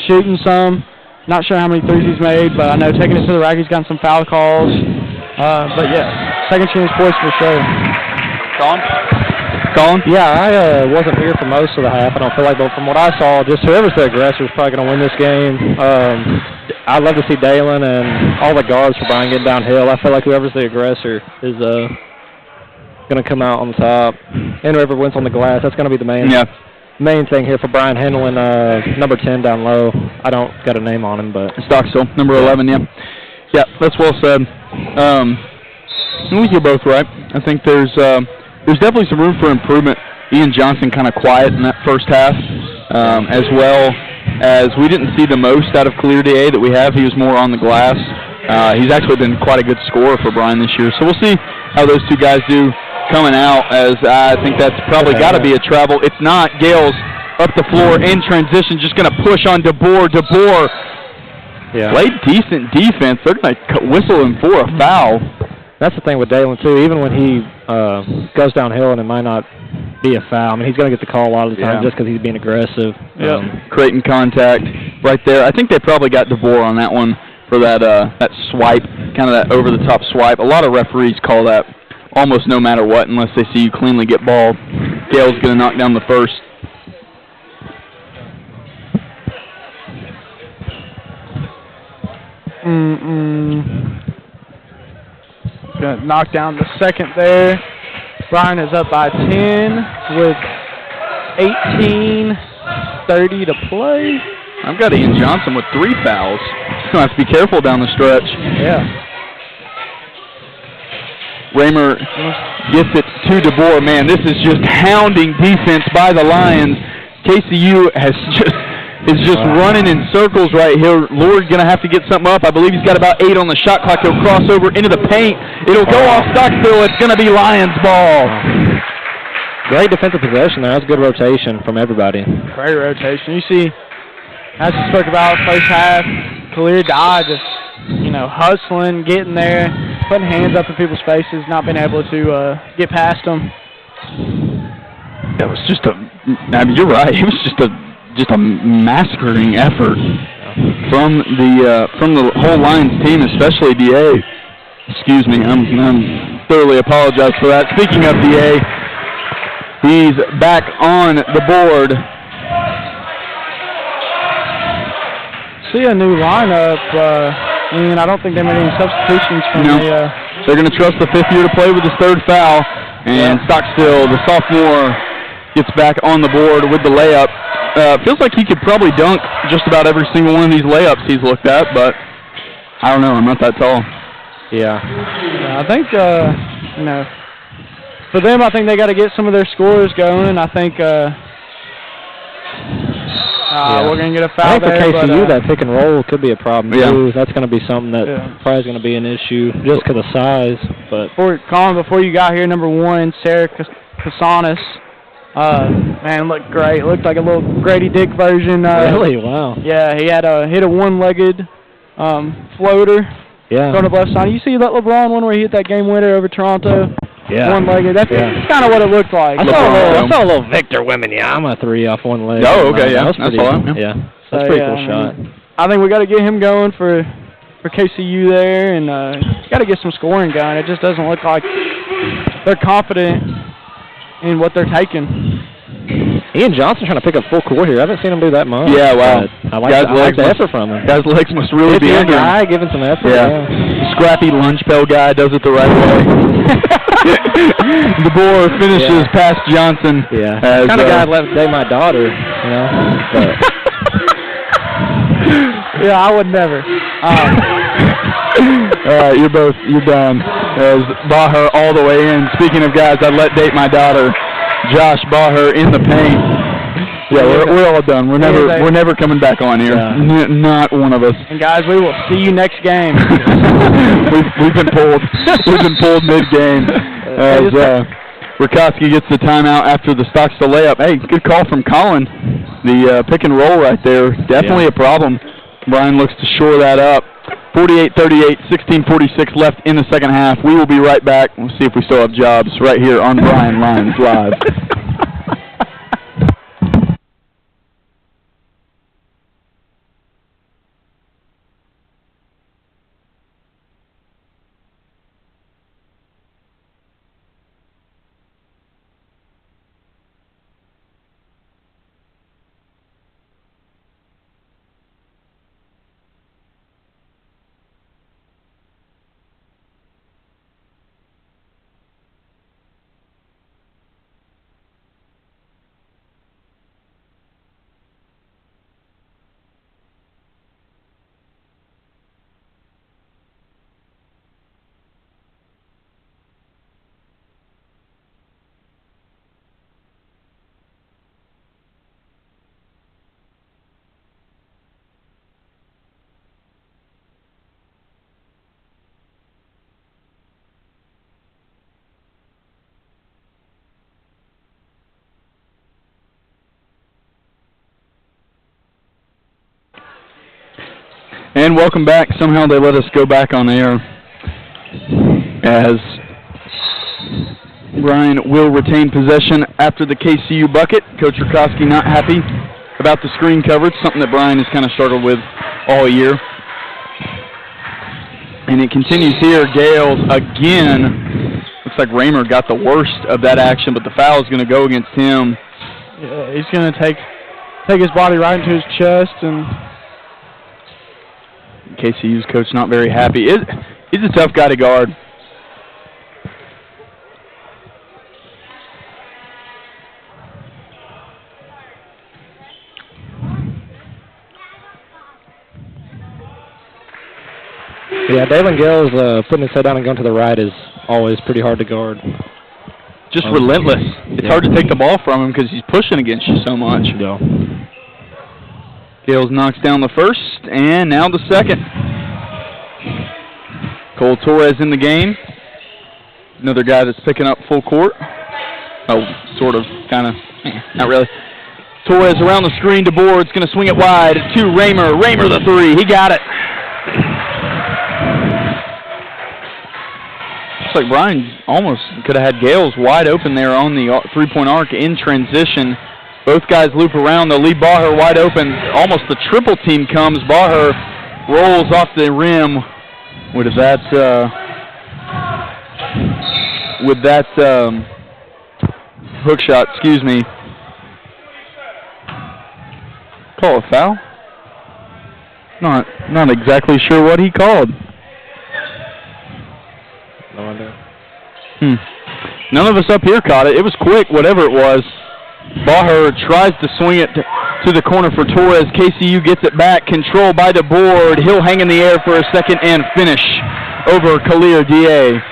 shooting some. Not sure how many threes he's made, but I know taking it to the rack, he's gotten some foul calls. But, yeah. second chance points for sure. Colin? Yeah, I wasn't here for most of the half. I don't feel like, but from what I saw, just whoever's the aggressor is probably going to win this game. I'd love to see Dalen and all the guards for Bryan getting downhill. I feel like whoever's the aggressor is going to come out on the top. And whoever wins on the glass, that's going to be the main thing here for Bryan handling number 10 down low. I don't got a name on him, but Stockstill, number 11, yeah. Yeah, that's well said. I think you're both right. I think there's definitely some room for improvement. Ian Johnson kind of quiet in that first half, as well as we didn't see the most out of Clear DA that we have. He was more on the glass. He's actually been quite a good scorer for Bryan this year. So we'll see how those two guys do coming out, as I think that's probably got to be a travel. It's not. Gales up the floor in transition, just going to push on DeBoer. DeBoer played decent defense. They're going to whistle him for a foul. That's the thing with Dalen, too. Even when he goes downhill and it might not be a foul, I mean, he's going to get the call a lot of the time just because he's being aggressive. Creating contact right there. I think they probably got DeBoer on that one for that swipe, kind of that over-the-top swipe. A lot of referees call that almost no matter what unless they see you cleanly get ball. Gale's going to knock down the first. Gonna knock down the second there. Bryan is up by 10 with 18:30 to play. I've got Ian Johnson with 3 fouls. He's going to have to be careful down the stretch. Yeah. Raymer gets it to DeBoer. Man, this is just hounding defense by the Lions. KCU is just running in circles right here. Lord going to have to get something up. I believe he's got about 8 on the shot clock. He'll cross over into the paint. It'll go off Stockstill. It's going to be Lions ball. Great defensive possession there. That's good rotation from everybody. Great rotation. You see, as we spoke about first half, Clear DA just, hustling, getting there, putting hands up in people's faces, not being able to get past them. That was just you're right. It was just a massacring effort from the whole Lions team, especially DA. Excuse me, I'm thoroughly apologize for that. Speaking of DA, he's back on the board. See a new lineup, and I don't think they made any substitutions from They're going to trust the 5th year to play with his 3rd foul, and Stockstill, the sophomore, gets back on the board with the layup. Feels like he could probably dunk just about every single one of these layups he's looked at, but I don't know. I'm not that tall. Yeah, I think, for them, I think they got to get some of their scorers going. I think we're going to get a foul I think there. for KCU, that pick and roll could be a problem, too. That's going to be something that probably is going to be an issue just because of size. But Colin, before you got here, number 1, Sarah Casanas. Man, looked great. Looked like a little Grady Dick version. Really? Wow. Yeah, he had hit a one-legged floater. Yeah. Going to left side. You see that LeBron one where he hit that game winner over Toronto? Yeah. One-legged. That's kind of what it looked like. I saw a little Victor Wembanyama 3 off one leg. Oh, okay, yeah. That's pretty cool. Yeah. That's a pretty cool shot. I think we got to get him going for KCU there, and got to get some scoring going. It just doesn't look like they're confident in what they're taking. Ian Johnson trying to pick up full court here. I haven't seen him do that much. Yeah, wow. I like the effort from him. Guy's legs must really be under guy giving some effort. Yeah. Scrappy lunch pail guy does it the right way. DeBoer finishes past Johnson. Yeah. Kind of guy I'd let date my daughter, But. Yeah, I would never. All right, you're done. As Baher all the way in. Speaking of guys I'd let date my daughter, Josh Baher in the paint. Yeah, we're all done. We're never coming back on here. Yeah. Not one of us. And guys, we will see you next game. we've been pulled. We've been pulled mid-game as Rakowski gets the timeout after the Stockstill layup. Hey, good call from Colin. The pick and roll right there, definitely a problem. Bryan looks to shore that up. 48-38, 16:46 left in the second half. We will be right back. We'll see if we still have jobs right here on Bryan Lions Live. And welcome back. Somehow they let us go back on air as Bryan will retain possession after the KCU bucket. Coach Rakowski not happy about the screen coverage, something that Bryan has kind of struggled with all year. And it continues here. Gales again. Looks like Raymer got the worst of that action, but the foul is going to go against him. Yeah, he's going to take his body right into his chest, and KCU's coach not very happy. He's a tough guy to guard. Yeah, Dalen Gales putting his head down and going to the right is always pretty hard to guard. Just relentless. It's hard to take the ball from him because he's pushing against you so much. Yeah. Gales knocks down the first, and now the second. Cole Torres in the game. Another guy that's picking up full court. Oh, sort of, kind of, not really. Torres around the screen to Board's going to swing it wide to Raymer. Raymer the three. He got it. Looks like Bryan almost could have had Gales wide open there on the three-point arc in transition. Both guys loop around. They'll leave Baher wide open. Almost the triple team comes. Baher rolls off the rim with that hook shot. Excuse me. Call a foul? Not exactly sure what he called. No idea. None of us up here caught it. It was quick, whatever it was. Baher tries to swing it to the corner for Torres. KCU gets it back. Control by DeBoard. He'll hang in the air for a second and finish over Khalil D.A.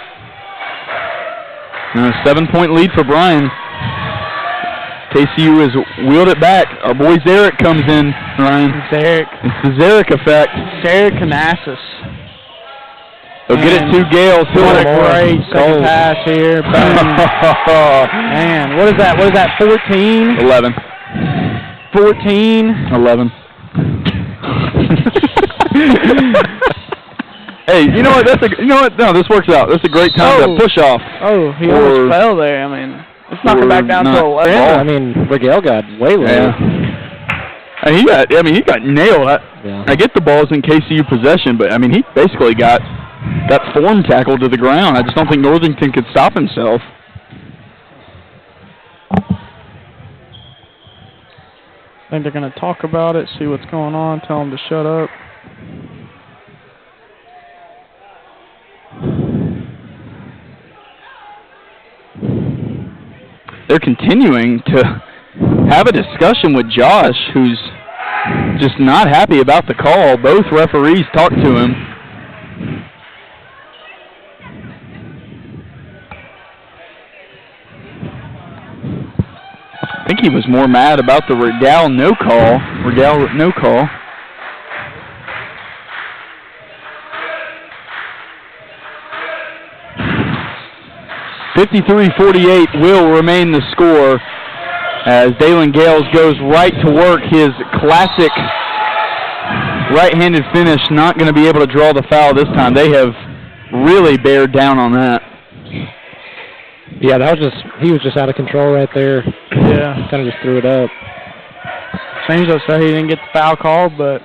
A 7-point lead for Bryan. KCU has wheeled it back. Our boy Zarek comes in, Ryan. Zarek. It's the Zarek effect. Zarek Canassus. They'll get it to Gales. What a great second pass here. Man, what is that? What is that, 14? 11. 14? 11. Hey, you know what? No, this works out. That's a great time to push off. Oh, he almost fell there. I mean, let's knock it back down to 11. I mean, Miguel got way low. Yeah. And he got nailed. I get the ball's in KCU possession, but I mean, he basically got form tackled to the ground. I just don't think Northington could stop himself. I think they're going to talk about it, see what's going on, tell them to shut up. They're continuing to have a discussion with Josh, who's just not happy about the call. Both referees talked to him. I think he was more mad about the Regal no call. 53-48 will remain the score as Dalen Gales goes right to work. His classic right-handed finish, not going to be able to draw the foul this time. They have really bared down on that. Yeah, he was just out of control right there. Yeah. Kind of just threw it up. Seems to say he didn't get the foul call, but,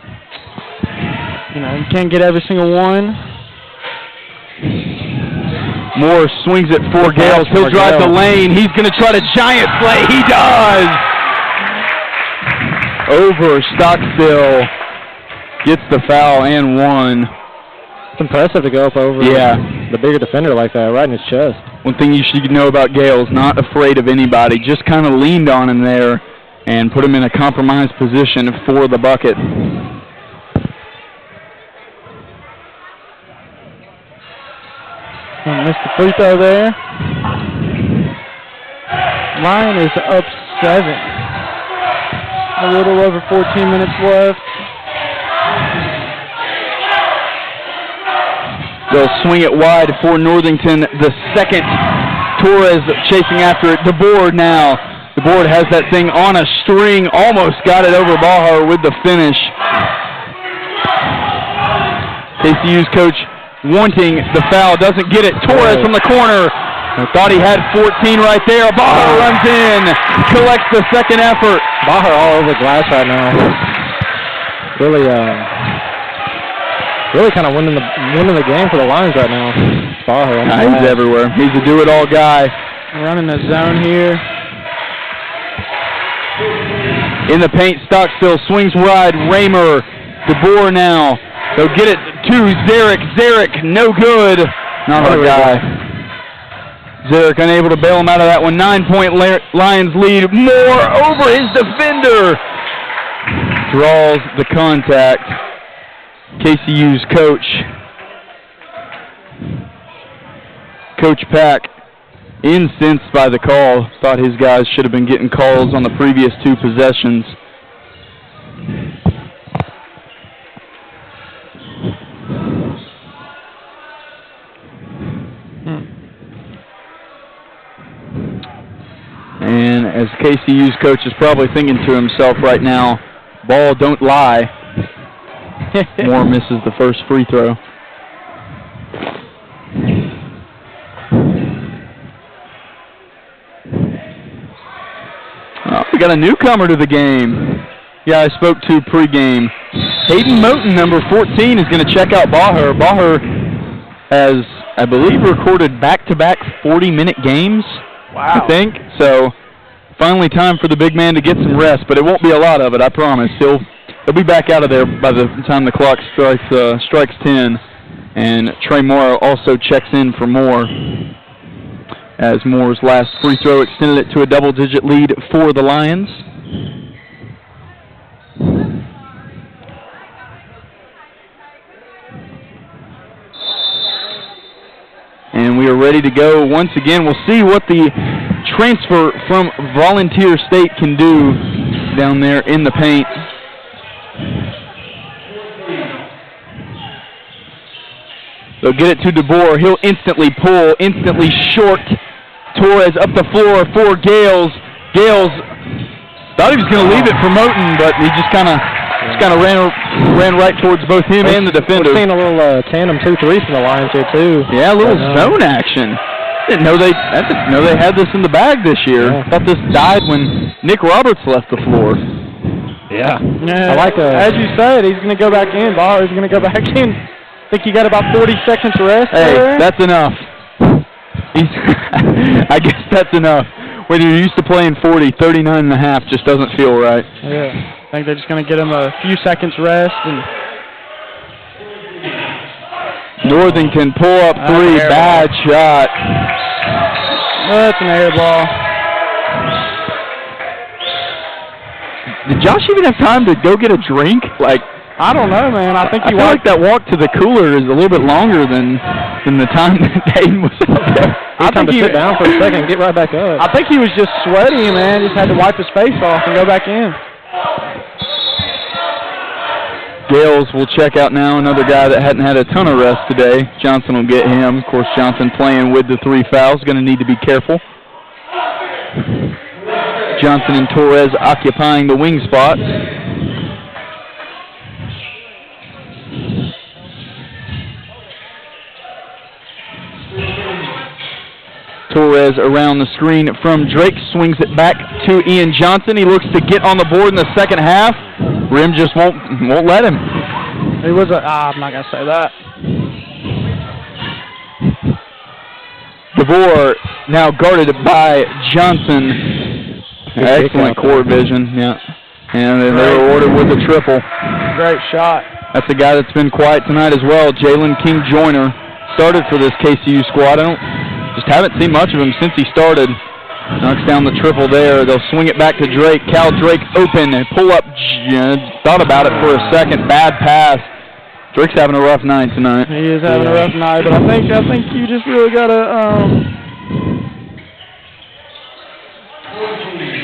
you know, you can't get every single one. Moore swings it for Gales. He'll drive the lane. He's going to try to giant play. He does! Over Stockstill. Gets the foul and one. It's impressive to go up over the bigger defender like that, right in his chest. One thing you should know about Gales, not afraid of anybody. Just kind of leaned on him there and put him in a compromised position for the bucket. Missed the free throw there. Bryan is up 7. A little over 14 minutes left. They'll swing it wide for Northington. The second, Torres chasing after it. DeBoard now. DeBoard has that thing on a string. Almost got it over Baher with the finish. KCU's coach wanting the foul, doesn't get it. Torres from the corner. I thought he had 14 right there. Baja runs in, collects the second effort. Baja all over the glass right now. Really, really kind of winning the game for the Lions right now. Baja. He's everywhere. He's a do-it-all guy. Running the zone here. In the paint, Stockstill swings wide. Raymer, DeBoer now. They'll get it to Zarek. Zarek, no good. Not our guy. Zarek unable to bail him out of that one. 9-point Lions lead. Moore over his defender. Draws the contact. KCU's coach, Coach Pack, incensed by the call. Thought his guys should have been getting calls on the previous 2 possessions. And as KCU's coach is probably thinking to himself right now, ball don't lie. Moore misses the first free throw. Oh, we got a newcomer to the game. Yeah, I spoke to pregame. Hayden Moten, number 14, is going to check out Baher. Baher has, I believe, recorded back-to-back 40-minute games. Wow. I think. So, finally time for the big man to get some rest, but it won't be a lot of it, I promise. He'll be back out of there by the time the clock strikes 10. And Trey Moore also checks in for Moore, as Moore's last free throw extended it to a double-digit lead for the Lions. And we are ready to go once again. We'll see what the transfer from Volunteer State can do down there in the paint. They'll get it to DeBoer. He'll instantly pull, instantly short. Torres up the floor for Gales. Gales thought he was going to leave it for Moten, but he just kind of ran right towards both him and the defender. We've seen a little tandem 2-3 from the Lions here too. Yeah, a little zone action. I didn't know they had this in the bag this year. Yeah. Thought this died when Nick Roberts left the floor. Yeah. I like as you said, he's going to go back in. Baher is going to go back in. I think you got about 40 seconds rest. Hey, there. That's enough. I guess that's enough. When you're used to playing 40, 39 and a half just doesn't feel right. Yeah. I think they're just going to get him a few seconds rest. And Northington pull up 3, bad shot. That's an air ball. Did Josh even have time to go get a drink? I don't know, man. I think I feel like that walk to the cooler is a little bit longer than the time that Dayton was out there. I think he sit down for a second and get right back up. I think he was just sweaty, man. Just had to wipe his face off and go back in. Gales will check out now, another guy that hadn't had a ton of rest today. Johnson will get him. Of course, Johnson playing with the 3 fouls. Going to need to be careful. Johnson and Torres occupying the wing spots. Torres around the screen from Drake, swings it back to Ian Johnson. He looks to get on the board in the second half. Rim just won't let him. He was I'm not going to say that. DeBoer now guarded by Johnson. Excellent court vision, yeah. And they were awarded with a triple. Great shot. That's a guy that's been quiet tonight as well. Jalen King-Joyner started for this KCU squad. Just haven't seen much of him since he started. Knocks down the triple there. They'll swing it back to Drake. Cal Drake open and pull up. Thought about it for a second. Bad pass. Drake's having a rough night tonight. He is having a rough night, but I think you just really gotta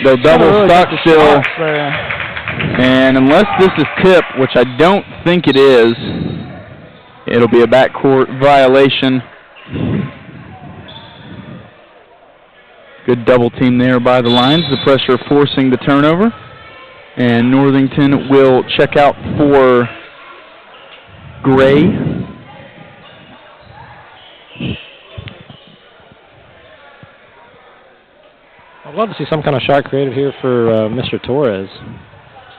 they'll double Stockstill. And unless this is tip, which I don't think it is, it'll be a backcourt violation. Good double team there by the Lions. The pressure forcing the turnover. And Northington will check out for Gray. I'd love to see some kind of shot created here for Mr. Torres.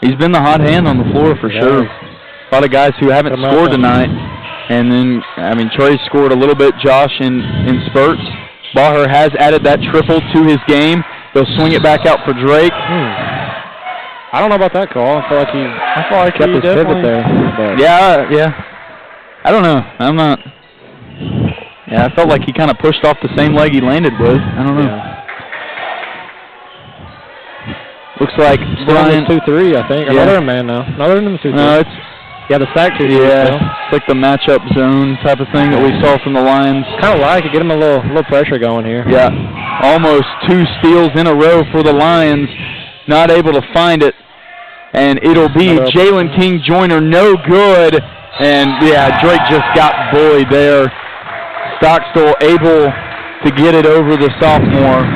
He's been the hot hand on the floor for sure. A lot of guys who haven't scored tonight. And then, I mean, Trey scored a little bit, Josh, in spurts. Baher has added that triple to his game. He'll swing it back out for Drake. I don't know about that call. I feel like he kept his pivot there. But. Yeah. I don't know. I'm not. Yeah, I felt like he kind of pushed off the same leg he landed with. I don't know. Yeah. Looks like Bryan 2-3, I think. Yeah. Another man now. Another 2-3. No, it's the stack 2-3. Yeah, it's like the matchup zone type of thing that we saw from the Lions. Kind of like it. Get him a little pressure going here. Yeah, almost 2 steals in a row for the Lions. Not able to find it, and it'll be Jalen King Joyner, no good. And yeah, Drake just got bullied there. Stockstill able to get it over the sophomore.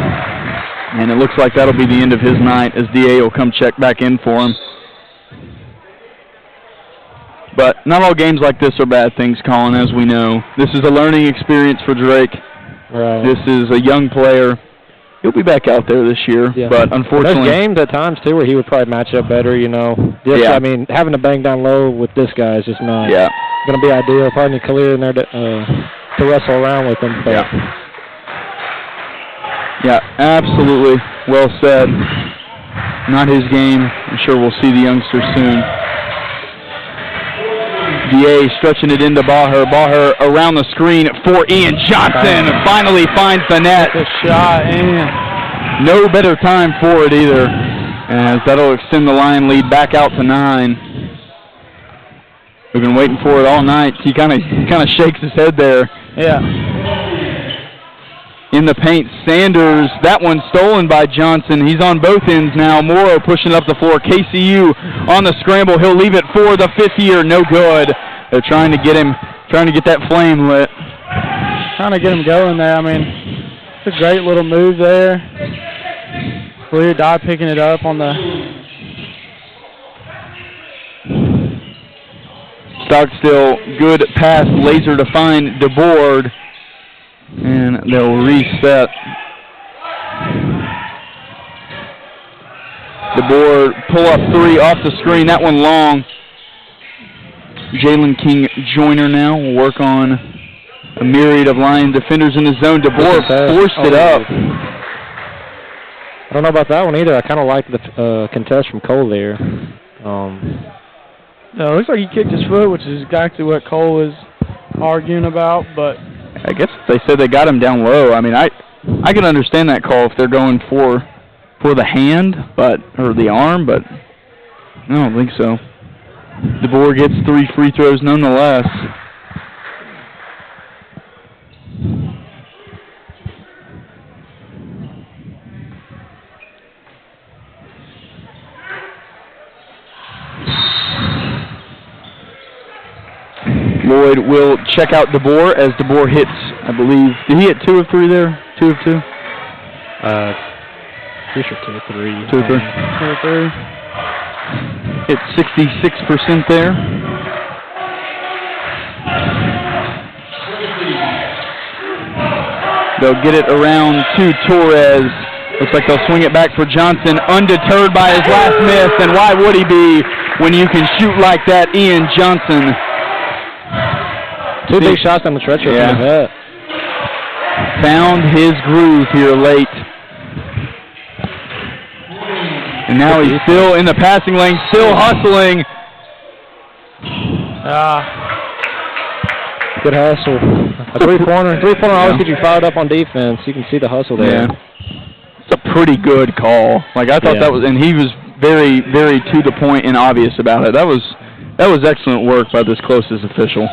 And it looks like that'll be the end of his night as DA will come check back in for him. But not all games like this are bad things, Colin, as we know. This is a learning experience for Drake. Right. This is a young player. He'll be back out there this year, but unfortunately... There's games at times, too, where he would probably match up better, you know. I mean, having to bang down low with this guy is just not going to be ideal. Probably need Khalil in there to wrestle around with him. But. Yeah, absolutely. Well said. Not his game. I'm sure we'll see the youngster soon. DA stretching it into Baher. Baher around the screen for Ian Johnson. Finally finds the net. Good shot, and no better time for it either, as that'll extend the Lion lead back out to 9. We've been waiting for it all night. He kind of shakes his head there. Yeah. In the paint, Sanders, that one stolen by Johnson. He's on both ends now. Morrow pushing up the floor. KCU on the scramble. He'll leave it for the 5th year. No good. They're trying to get that flame lit. Trying to get him going there. I mean, it's a great little move there. Clear Dye picking it up on the... Stockstill, good pass, laser to find DeBoard. And they'll reset. DeBoard, pull-up 3 off the screen. That one long. Jalen King Joyner now will work on a myriad of Lion defenders in the zone. DeBoard forced it up. I don't know about that one either. I kind of like the contest from Cole there. No, it looks like he kicked his foot, which is exactly what Cole was arguing about, but... I guess they said they got him down low. I mean, I can understand that call if they're going for the hand, or the arm, but I don't think so. DeBoer gets 3 free throws nonetheless. Lloyd will check out DeBoer as DeBoer hits, I believe. Did he hit 2 of 3 there? 2 of 2? Pretty sure 2 of 3. 2 of 3. 2 of 3. Hit 66% there. They'll get it around to Torres. Looks like they'll swing it back for Johnson, undeterred by his last miss. And why would he be when you can shoot like that, Ian Johnson? 2 big shots on the stretcher. Yeah. Found his groove here late. And now he's still in the passing lane, still hustling. Good hustle. A three-pointer. Three-pointer always gets you fired up on defense. You can see the hustle there. Yeah. It's a pretty good call. Like, I thought that was, and he was very, very to the point and obvious about it. That was excellent work by this closest official.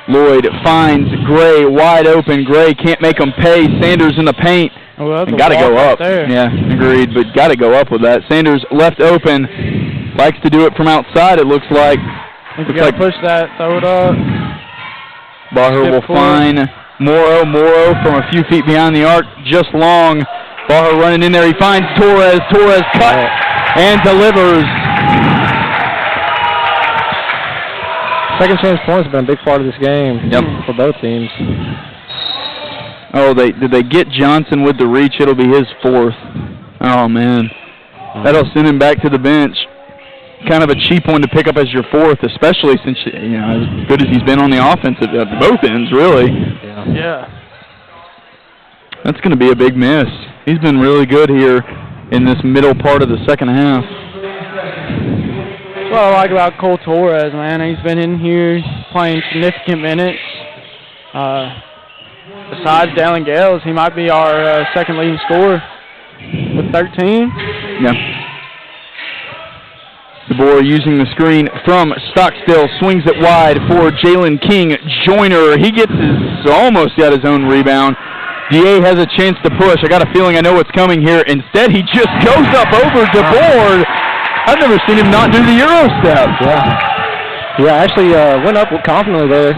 Lloyd finds Gray wide open. Gray can't make him pay. Sanders in the paint. Well, got to go up. There. Yeah, agreed, but got to go up with that. Sanders left open. Likes to do it from outside, it looks like. Looks like push that, throw it up. Baher will find Morrow. Morrow from a few feet behind the arc, just long. Baher running in there. He finds Torres. Torres cut and delivers. Second chance points have been a big part of this game for both teams. Oh, did they get Johnson with the reach? It'll be his fourth. Oh, man. That'll send him back to the bench. Kind of a cheap one to pick up as your fourth, especially since, you know, as good as he's been on the offense at both ends, really. Yeah. That's going to be a big miss. He's been really good here in this middle part of the second half. That's what I like about Cole Torres, man. He's been in here playing significant minutes. Besides Dalen Gales, he might be our second leading scorer with 13. Yeah. DeBoer using the screen from Stockstill, swings it wide for Jalen King. Joyner, he almost got his own rebound. DA has a chance to push. I got a feeling I know what's coming here. Instead, he just goes up over DeBoer. I've never seen him not do the Euro step. Yeah, actually went up confidently there.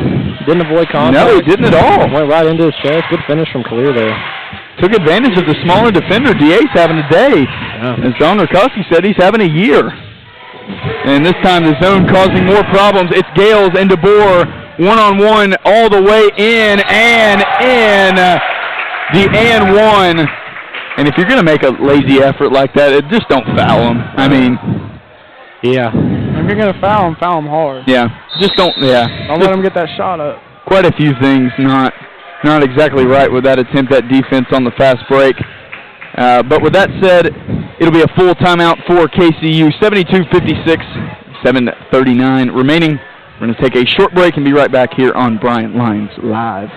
Didn't avoid contact. No, he didn't at all. Went right into his chest. Good finish from Khalil there. Took advantage of the smaller defender. DA's having a day. As Don Rukowski said, he's having a year. And this time the zone causing more problems. It's Gales and DeBoer one-on-one all the way in and in. The and one. And if you're going to make a lazy effort like that, just don't foul him. I mean. Yeah. If you're going to foul him hard. Yeah. Just don't, Don't let him get that shot up. Quite a few things not exactly right with that attempt at defense on the fast break. But with that said, it'll be a full timeout for KCU. 72-56, 7:39 remaining. We're going to take a short break and be right back here on Bryant Lines Live.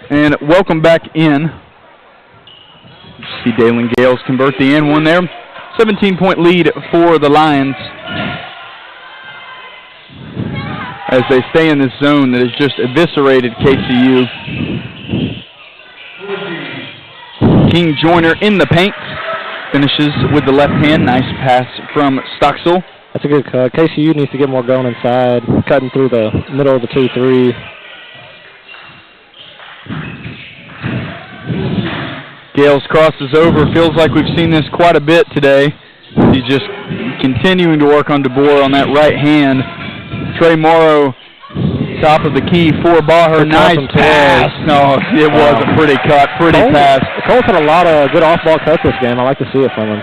And welcome back in. See Dalen Gales convert the and one there. 17-point lead for the Lions as they stay in this zone that has just eviscerated KCU. King Joyner in the paint. Finishes with the left hand. Nice pass from Stockstill. That's a good cut. KCU needs to get more going inside, cutting through the middle of the 2-3. Gales crosses over. Feels like we've seen this quite a bit today. He's just continuing to work on DeBoer on that right hand. Trey Morrow, top of the key for Baher. Nice pass. No, it was a pretty cut, pretty pass. Cole's had a lot of good off-ball cuts this game. I like to see it from him.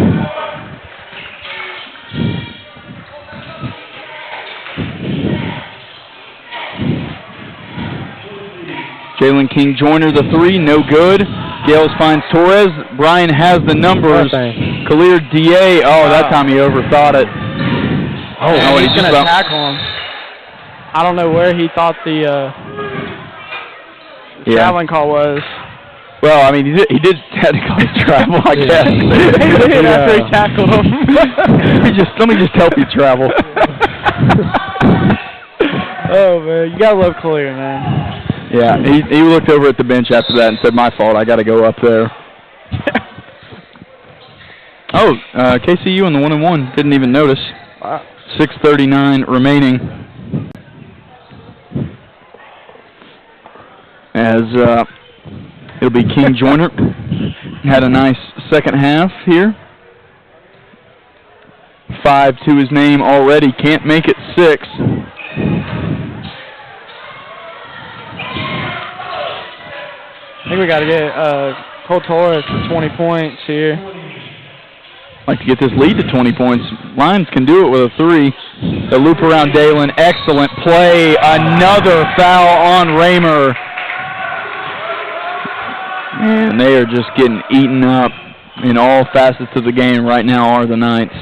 Jalen King Joyner, the three, no good. Gales finds Torres. Bryan has the numbers. Khalil DA, that time he overthought it. He's going to tackle him. I don't know where he thought the traveling call was. Well, I mean, he did technically travel, I guess. He did after he tackled him. Let me just help you travel. Oh, man, you got to love Khalil, man. Yeah, he looked over at the bench after that and said, my fault, I got to go up there. KCU on the 1-and-1, didn't even notice. Wow. 6:39 remaining. As it'll be King Joyner. Had a nice second half here. 5 to his name already. Can't make it 6. I think we got to get Cole Torres to 20 points here. Like to get this lead to 20 points. Lions can do it with a 3. The loop around Dalen. Excellent play. Another foul on Raymer. And they are just getting eaten up in all facets of the game right now are the Knights.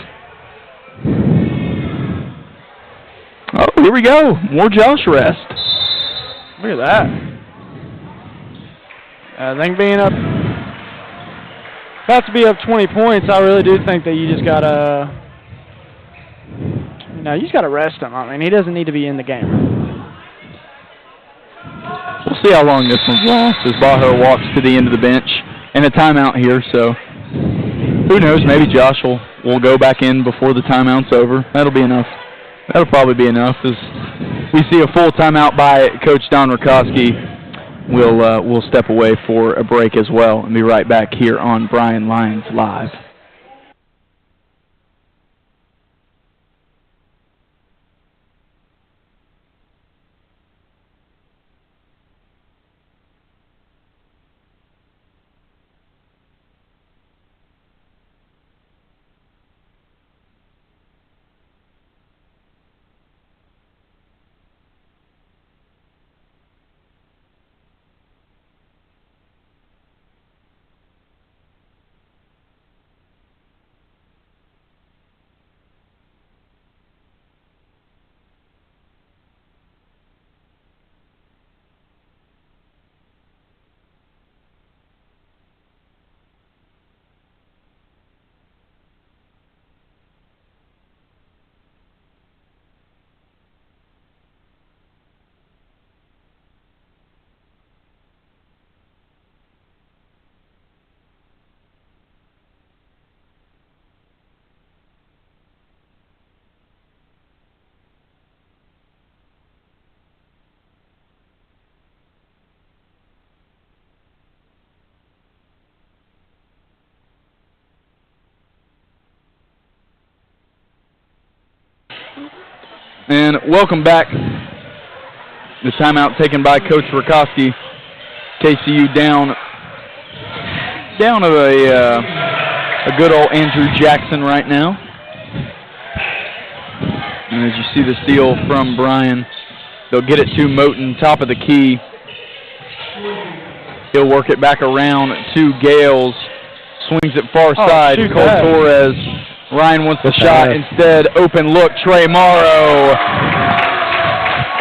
Oh, here we go. More Josh rest. Look at that. I think being up, about to be up 20 points, I really do think that you just got to, you just got to rest him. I mean, he doesn't need to be in the game. We'll see how long this one lasts as Bajo walks to the end of the bench and a timeout here, so who knows, maybe Josh will go back in before the timeout's over. That'll be enough. That'll probably be enough as we see a full timeout by Coach Don Rakowski. We'll step away for a break as well and be right back here on Bryan Lions Live. And welcome back. The timeout taken by Coach Rakowski. KCU down of a good old Andrew Jackson right now. And as you see the steal from Bryan, they'll get it to Moten, top of the key. He'll work it back around to Gales. Swings it far side. Cole Torres. Ryan wants the shot instead. Open look. Trey Morrow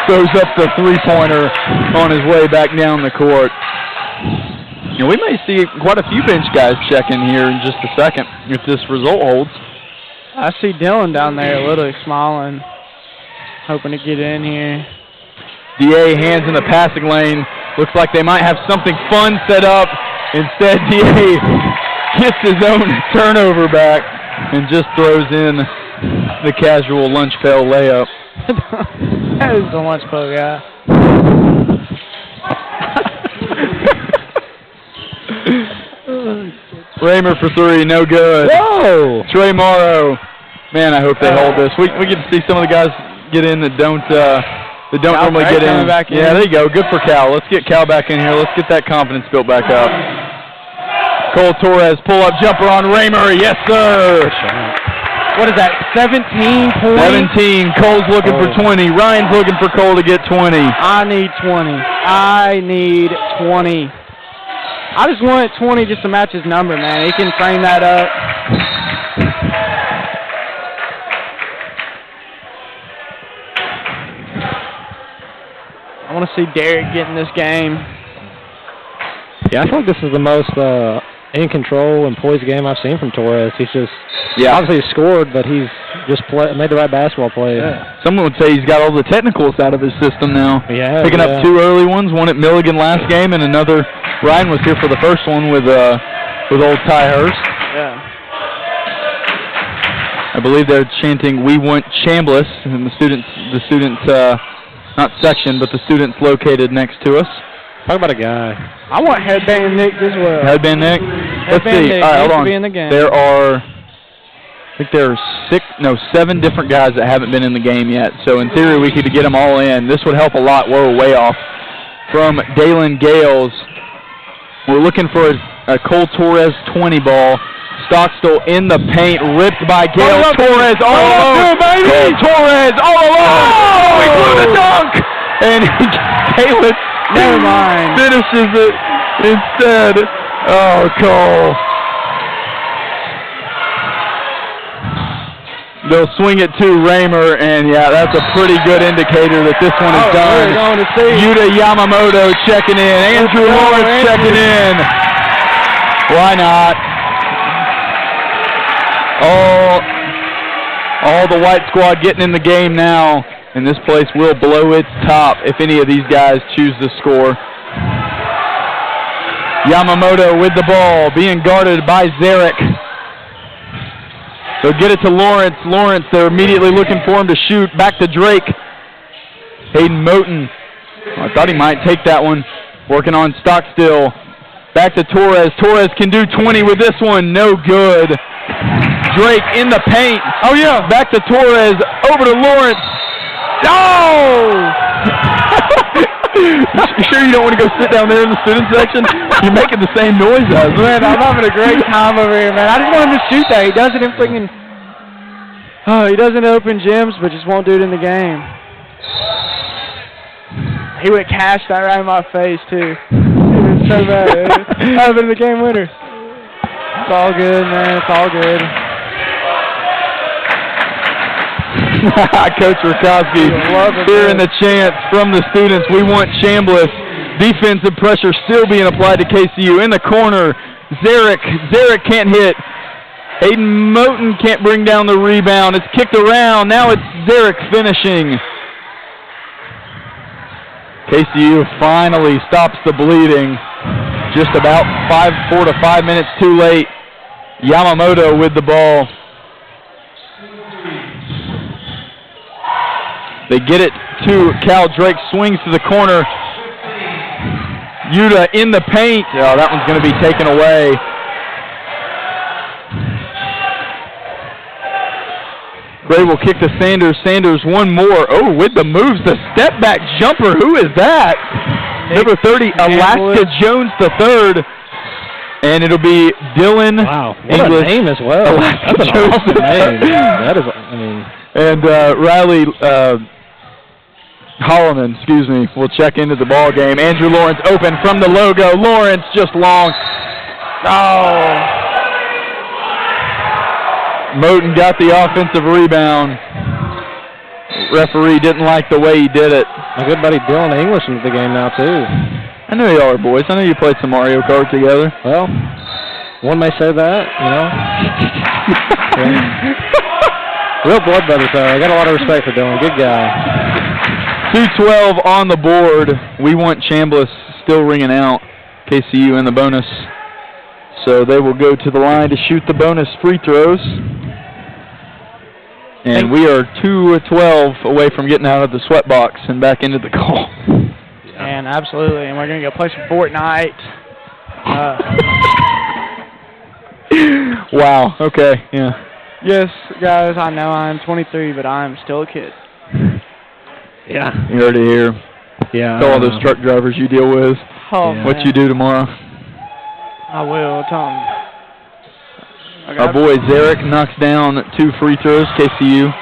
throws up the three-pointer on his way back down the court. You know, we may see quite a few bench guys check in here in just a second if this result holds. I see Dylan down there literally smiling, hoping to get in here. DA hands in the passing lane. Looks like they might have something fun set up. Instead, DA gets his own turnover back and just throws in the casual lunch pail layup. That is the lunch pail guy. Raymer for three, no good. Whoa! Trey Morrow. Man, I hope they hold this. We get to see some of the guys get in that don't normally get in. Yeah, there you go. Good for Cal. Let's get Cal back in here. Let's get that confidence built back up. Cole Torres, pull-up jumper on Raymer. Yes, sir. What is that, 17 points? 17. Cole's looking for 20. Ryan's looking for Cole to get 20. I need 20. I need 20. I just wanted 20 just to match his number, man. He can frame that up. I want to see Derek get in this game. Yeah, I feel like this is the most in control and poised game I've seen from Torres. He's just obviously scored, but he's just made the right basketball plays. Yeah. Someone would say he's got all the technicals out of his system now. Yeah, picking up two early ones, one at Milligan last game, and another. Ryan was here for the first one with old Ty Hurst. Yeah. I believe they're chanting "We want Chambliss," and the students, not section, but the students located next to us. Talk about a guy. I want Headband Nick as well. Headband Nick? Let's see. Nick All right, hold needs to on. be in the game. There are, I think there are 7 different guys that haven't been in the game yet. So in theory, we could get them all in. This would help a lot. We're way off from Dalen Gales. We're looking for a Cole Torres 20 ball. Stockstill in the paint, ripped by Gales. Torres all alone. Cole Torres all alone. Oh, he blew the dunk. And Galen Never mind. finishes it instead. Oh, Cole. They'll swing it to Raymer, and yeah, that's a pretty good indicator that this one is done. We're going to see. Yuta Yamamoto checking in. Andrew Lawrence checking in. Why not? All the white squad getting in the game now, and this place will blow its top if any of these guys choose to score. Yamamoto with the ball, being guarded by Zarek. So get it to Lawrence. Lawrence, they're immediately looking for him to shoot. Back to Drake. Hayden Moten. I thought he might take that one. Working on Stockstill. Back to Torres. Torres can do 20 with this one. No good. Drake in the paint. Oh, yeah. Back to Torres. Over to Lawrence. Oh! You sure you don't want to go sit down there in the student section? You're making the same noise as Man, I'm having a great time over here, man. I just want him to shoot that. He does it in freaking... Oh, he does it in open gyms, but just won't do it in the game. He would cash that right in my face, too. It was so bad. That would have been the game winner. It's all good, man. It's all good. Coach Rakowski hearing the chants from the students. We want Chambliss. Defensive pressure still being applied to KCU. In the corner, Zarek can't hit. Hayden Moten can't bring down the rebound. It's kicked around. Now it's Zarek finishing. KCU finally stops the bleeding. Just about 4 to 5 minutes too late. Yamamoto with the ball. They get it to Cal Drake, swings to the corner. Yuta in the paint. Oh, that one's going to be taken away. Gray will kick to Sanders. Sanders one more. Oh, with the moves, the step back jumper. Who is that? Number 30, Alaska Jones III. And it'll be Dylan. Wow, what English. a name as well. Alaska That's an Jones awesome name. That is, I mean. And Riley Holloman, will check into the ball game. Andrew Lawrence open from the logo. Lawrence just long. Oh. Moten got the offensive rebound. Referee didn't like the way he did it. My good buddy Dylan English into the game now, too. I know y'all are boys. I know you played some Mario Kart together. Well, one may say that, you know. Yeah. Real blood brothers, though. I got a lot of respect for Dylan. Good guy. 2:12 on the board. We want Chambliss still ringing out. KCU in the bonus. So they will go to the line to shoot the bonus free throws. And we are 2-12 away from getting out of the sweat box and back into the call. And absolutely. And we're going to go play some Fortnite. Wow. Okay. Yeah. Yes, guys, I know I'm 23, but I'm still a kid. Yeah. You heard it here. Yeah. Tell all those truck drivers you deal with Oh, what man. you do tomorrow. I will. Tell them. Our boy Zarek knocks down 2 free throws. KCU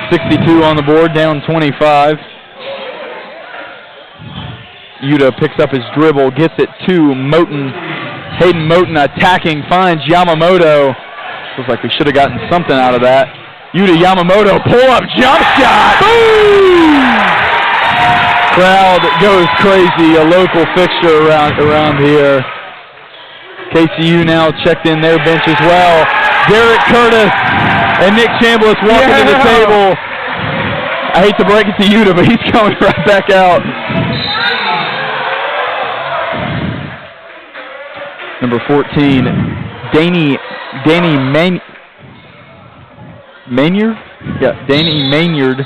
62 on the board, down 25. Yuta picks up his dribble, gets it to Moten. Hayden Moten attacking, finds Yamamoto. Looks like we should have gotten something out of that. Yuta Yamamoto, pull-up jump shot! Boom! Crowd goes crazy, a local fixture around here. KCU now checked in their bench as well. Derek Curtis and Nick Chambliss walking to the table. I hate to break it to Yuta, but he's coming right back out. Number 14, Danny Maynard? Yeah, Danny Maynard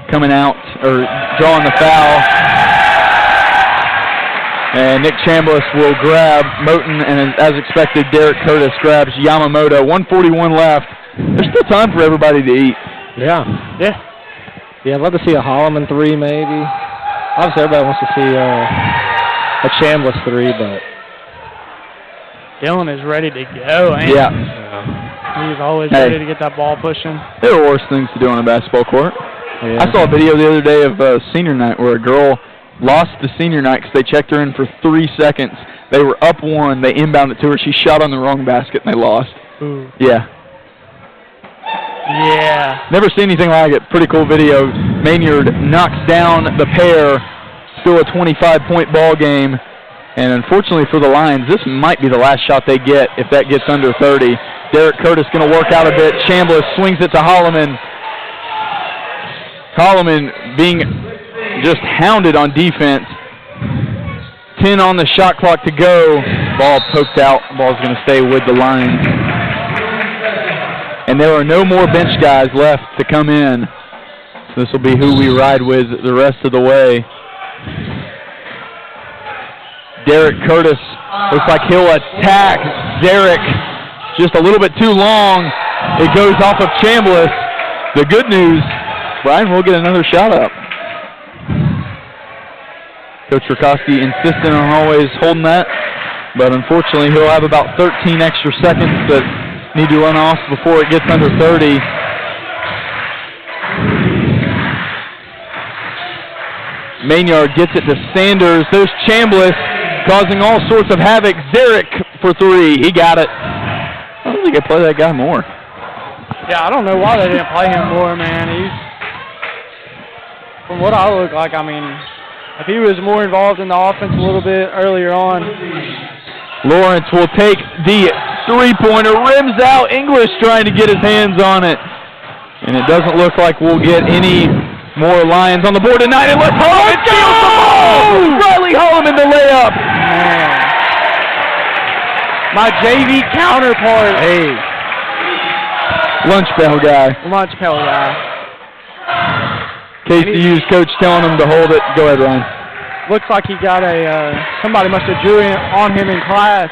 coming out, or drawing the foul. And Nick Chambliss will grab Moten, and as expected, Derek Curtis grabs Yamamoto. 1:41 left. There's still time for everybody to eat. Yeah. I'd love to see a Holloman 3, maybe. Obviously, everybody wants to see a Chambliss 3, but Dylan is ready to go, ain't he? Yeah. He's always ready to get that ball pushing. There are worse things to do on a basketball court. yeah. I saw a video the other day of senior night where a girl lost the senior night because they checked her in for 3 seconds. They were up 1. They inbounded to her. She shot on the wrong basket, and they lost. Ooh. Yeah. Yeah. Never seen anything like it. Pretty cool video. Maynard knocks down the pair. Still a 25-point ball game. And unfortunately for the Lions, this might be the last shot they get if that gets under 30. Derek Curtis going to work out a bit. Chambliss swings it to Holloman. Holloman being just hounded on defense. 10 on the shot clock to go. Ball poked out. Ball's going to stay with the Lions. And there are no more bench guys left to come in. So this will be who we ride with the rest of the way. Derek Curtis looks like he'll attack Zarek just a little bit too long. It goes off of Chambliss. The good news, Bryan will get another shot up. Coach Rakowski insisting on always holding that, but unfortunately he'll have about 13 extra seconds that need to run off before it gets under 30. Maynard gets it to Sanders. There's Chambliss causing all sorts of havoc. Zarek for 3. He got it. I don't think I play that guy more. Yeah, I don't know why they didn't play him more, man. From what I look like, I mean, if he was more involved in the offense a little bit earlier on. Lawrence will take the three-pointer, rims out. English trying to get his hands on it. And it doesn't look like we'll get any more Lions on the board tonight unless Holloman steals the ball! Riley Holloman the layup. Man. My JV counterpart. Hey. Lunch pail guy. Lunch pail guy. KCU's coach telling him to hold it. Go ahead, Ryan. Looks like he got somebody must have drew on him in class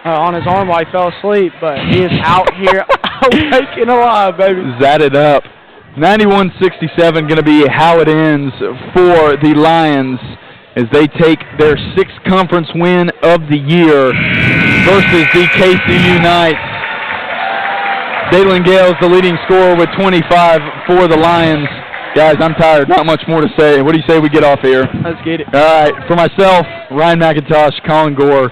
on his arm while he fell asleep, but he is out here awake and alive, baby. Zat it up. 91-67 going to be how it ends for the Lions as they take their 6th conference win of the year versus the KCU Knights. Dalen Gale's the leading scorer with 25 for the Lions. Guys, I'm tired. Not much more to say. What do you say we get off here? Let's get it. All right. For myself, Ryan McIntosh, Colin Gore,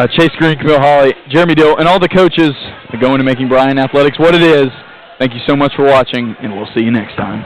Chase Green, Camille Hawley, Jeremy Dill, and all the coaches that go into making Bryan Athletics what it is, thank you so much for watching, and we'll see you next time.